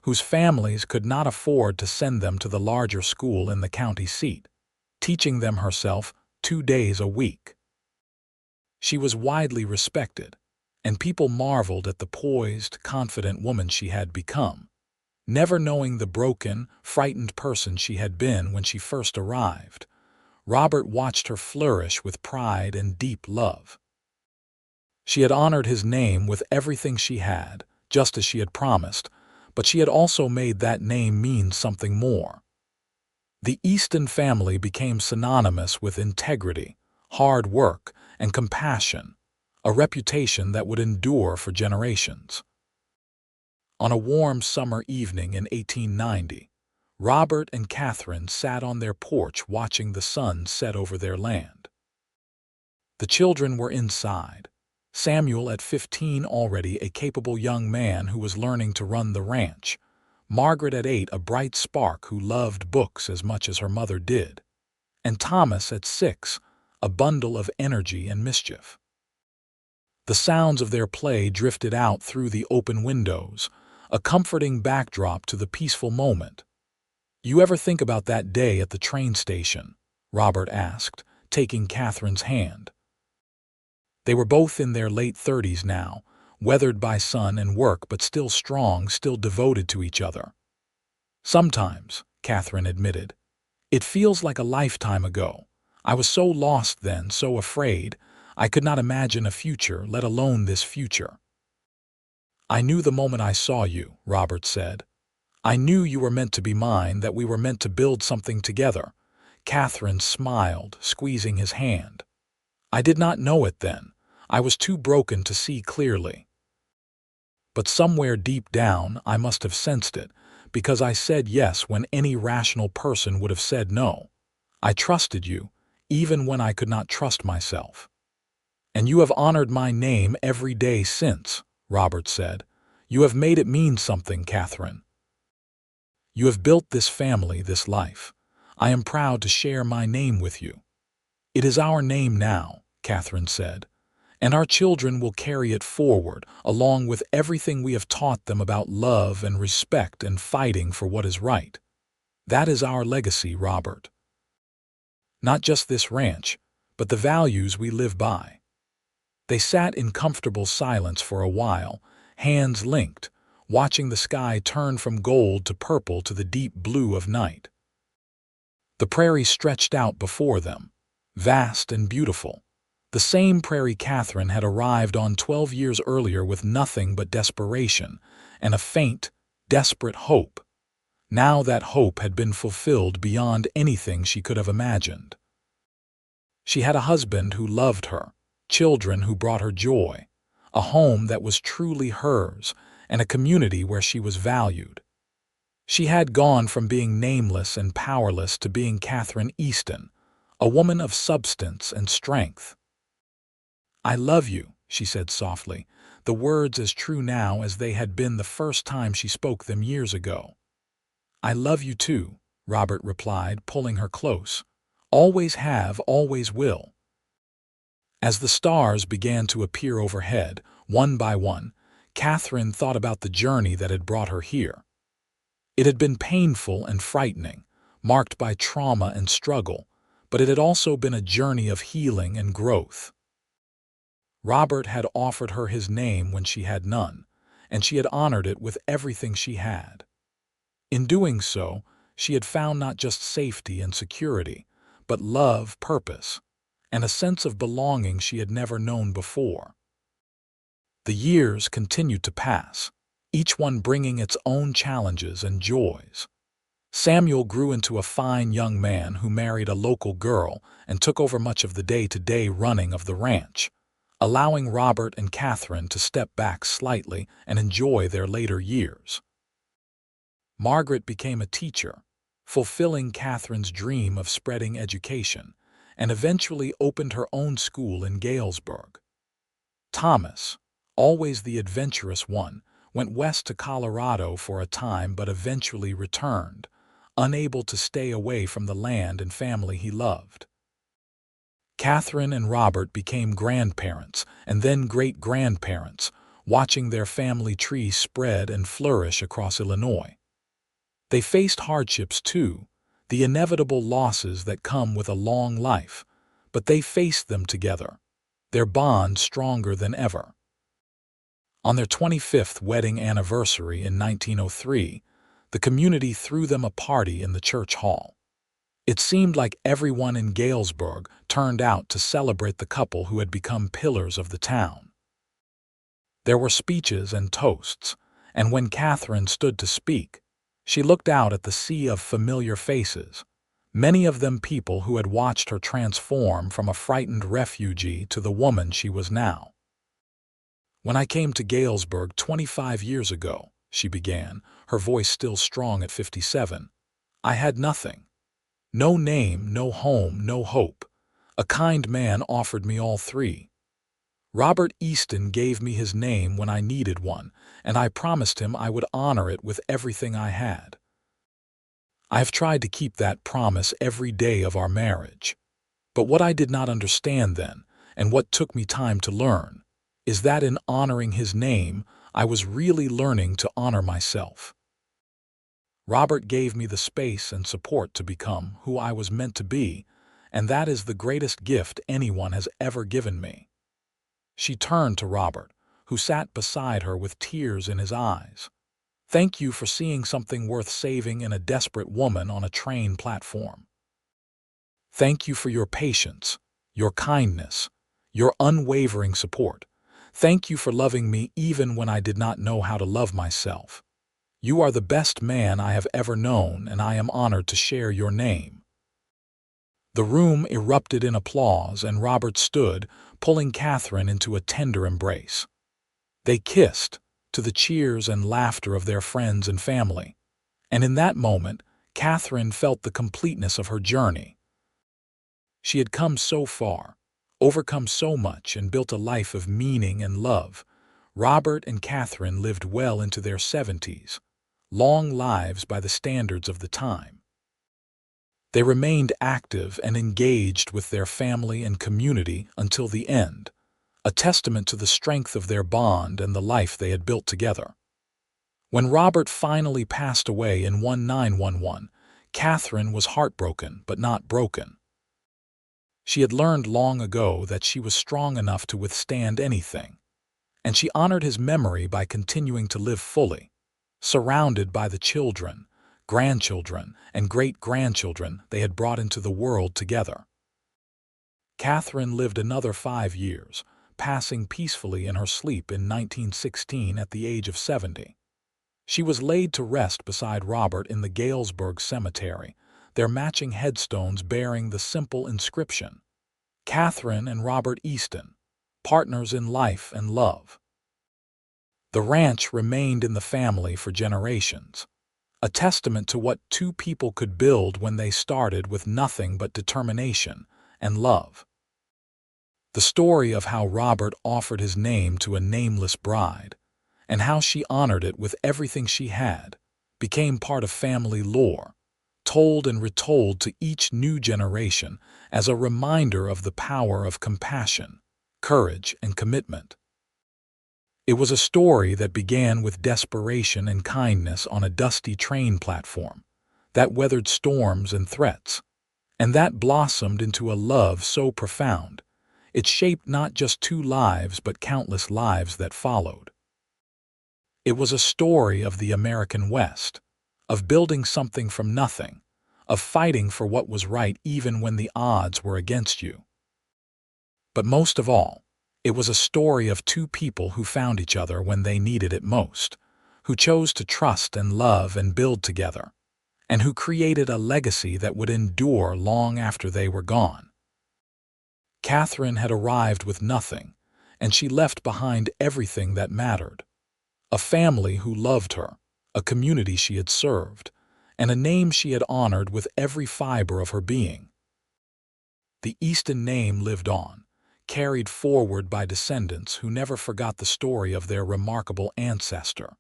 whose families could not afford to send them to the larger school in the county seat, teaching them herself 2 days a week. She was widely respected, and people marveled at the poised, confident woman she had become, never knowing the broken, frightened person she had been when she first arrived. Robert watched her flourish with pride and deep love. She had honored his name with everything she had, just as she had promised, but she had also made that name mean something more. The Easton family became synonymous with integrity, hard work, and compassion, a reputation that would endure for generations. On a warm summer evening in 1890, Robert and Katherine sat on their porch watching the sun set over their land. The children were inside, Samuel at 15 already a capable young man who was learning to run the ranch, Margaret at 8 a bright spark who loved books as much as her mother did, and Thomas at 6 a bundle of energy and mischief. The sounds of their play drifted out through the open windows, a comforting backdrop to the peaceful moment. "You ever think about that day at the train station?" Robert asked, taking Katherine's hand. They were both in their late 30s now, weathered by sun and work but still strong, still devoted to each other. "Sometimes," Katherine admitted. "It feels like a lifetime ago. I was so lost then, so afraid. I could not imagine a future, let alone this future." "I knew the moment I saw you," Robert said. "I knew you were meant to be mine, that we were meant to build something together." Katherine smiled, squeezing his hand. "I did not know it then. I was too broken to see clearly. But somewhere deep down I must have sensed it, because I said yes when any rational person would have said no. I trusted you, even when I could not trust myself. And you have honored my name every day since," Robert said. "You have made it mean something, Katherine. You have built this family, this life. I am proud to share my name with you." "It is our name now," Katherine said, "and our children will carry it forward, along with everything we have taught them about love and respect and fighting for what is right. That is our legacy, Robert. Not just this ranch, but the values we live by." They sat in comfortable silence for a while, hands linked, watching the sky turn from gold to purple to the deep blue of night. The prairie stretched out before them, vast and beautiful. The same prairie Katherine had arrived on 12 years earlier with nothing but desperation and a faint, desperate hope. Now that hope had been fulfilled beyond anything she could have imagined. She had a husband who loved her, children who brought her joy, a home that was truly hers, and a community where she was valued. She had gone from being nameless and powerless to being Katherine Easton, a woman of substance and strength. "I love you," she said softly, the words as true now as they had been the first time she spoke them years ago. "I love you too," Robert replied, pulling her close. "Always have, always will." As the stars began to appear overhead, one by one, Katherine thought about the journey that had brought her here. It had been painful and frightening, marked by trauma and struggle, but it had also been a journey of healing and growth. Robert had offered her his name when she had none, and she had honored it with everything she had. In doing so, she had found not just safety and security, but love, purpose, and a sense of belonging she had never known before. The years continued to pass, each one bringing its own challenges and joys. Samuel grew into a fine young man who married a local girl and took over much of the day-to-day running of the ranch, allowing Robert and Katherine to step back slightly and enjoy their later years. Margaret became a teacher, fulfilling Katherine's dream of spreading education, and eventually opened her own school in Galesburg. Thomas, always the adventurous one, went west to Colorado for a time but eventually returned, unable to stay away from the land and family he loved. Katherine and Robert became grandparents and then great-grandparents, watching their family tree spread and flourish across Illinois. They faced hardships too, the inevitable losses that come with a long life, but they faced them together, their bond stronger than ever. On their 25th wedding anniversary in 1903, the community threw them a party in the church hall. It seemed like everyone in Galesburg turned out to celebrate the couple who had become pillars of the town. There were speeches and toasts, and when Katherine stood to speak, she looked out at the sea of familiar faces, many of them people who had watched her transform from a frightened refugee to the woman she was now. "When I came to Galesburg 25 years ago," she began, her voice still strong at 57, "I had nothing. No name, no home, no hope. A kind man offered me all three. Robert Easton gave me his name when I needed one, and I promised him I would honor it with everything I had. I have tried to keep that promise every day of our marriage. But what I did not understand then, and what took me time to learn, is that in honoring his name, I was really learning to honor myself. Robert gave me the space and support to become who I was meant to be, and that is the greatest gift anyone has ever given me." She turned to Robert, who sat beside her with tears in his eyes. "Thank you for seeing something worth saving in a desperate woman on a train platform. Thank you for your patience, your kindness, your unwavering support. Thank you for loving me even when I did not know how to love myself. You are the best man I have ever known, and I am honored to share your name." The room erupted in applause, and Robert stood, pulling Katherine into a tender embrace. They kissed, to the cheers and laughter of their friends and family, and in that moment, Katherine felt the completeness of her journey. She had come so far, overcome so much, and built a life of meaning and love. Robert and Katherine lived well into their 70s, long lives by the standards of the time. They remained active and engaged with their family and community until the end, a testament to the strength of their bond and the life they had built together. When Robert finally passed away in 1911, Katherine was heartbroken but not broken. She had learned long ago that she was strong enough to withstand anything, and she honored his memory by continuing to live fully, surrounded by the children, grandchildren, and great-grandchildren they had brought into the world together. Katherine lived another 5 years, passing peacefully in her sleep in 1916 at the age of 70. She was laid to rest beside Robert in the Galesburg cemetery, their matching headstones bearing the simple inscription, Katherine and Robert Easton, partners in life and love. The ranch remained in the family for generations, a testament to what two people could build when they started with nothing but determination and love. The story of how Robert offered his name to a nameless bride, and how she honored it with everything she had, became part of family lore, told and retold to each new generation as a reminder of the power of compassion, courage, and commitment. It was a story that began with desperation and kindness on a dusty train platform, that weathered storms and threats, and that blossomed into a love so profound, it shaped not just two lives but countless lives that followed. It was a story of the American West, of building something from nothing, of fighting for what was right even when the odds were against you. But most of all, it was a story of two people who found each other when they needed it most, who chose to trust and love and build together, and who created a legacy that would endure long after they were gone. Katherine had arrived with nothing, and she left behind everything that mattered. A family who loved her, a community she had served, and a name she had honored with every fiber of her being. The Easton name lived on, carried forward by descendants who never forgot the story of their remarkable ancestor,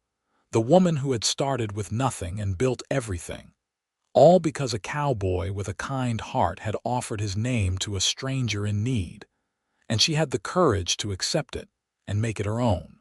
the woman who had started with nothing and built everything, all because a cowboy with a kind heart had offered his name to a stranger in need, and she had the courage to accept it and make it her own.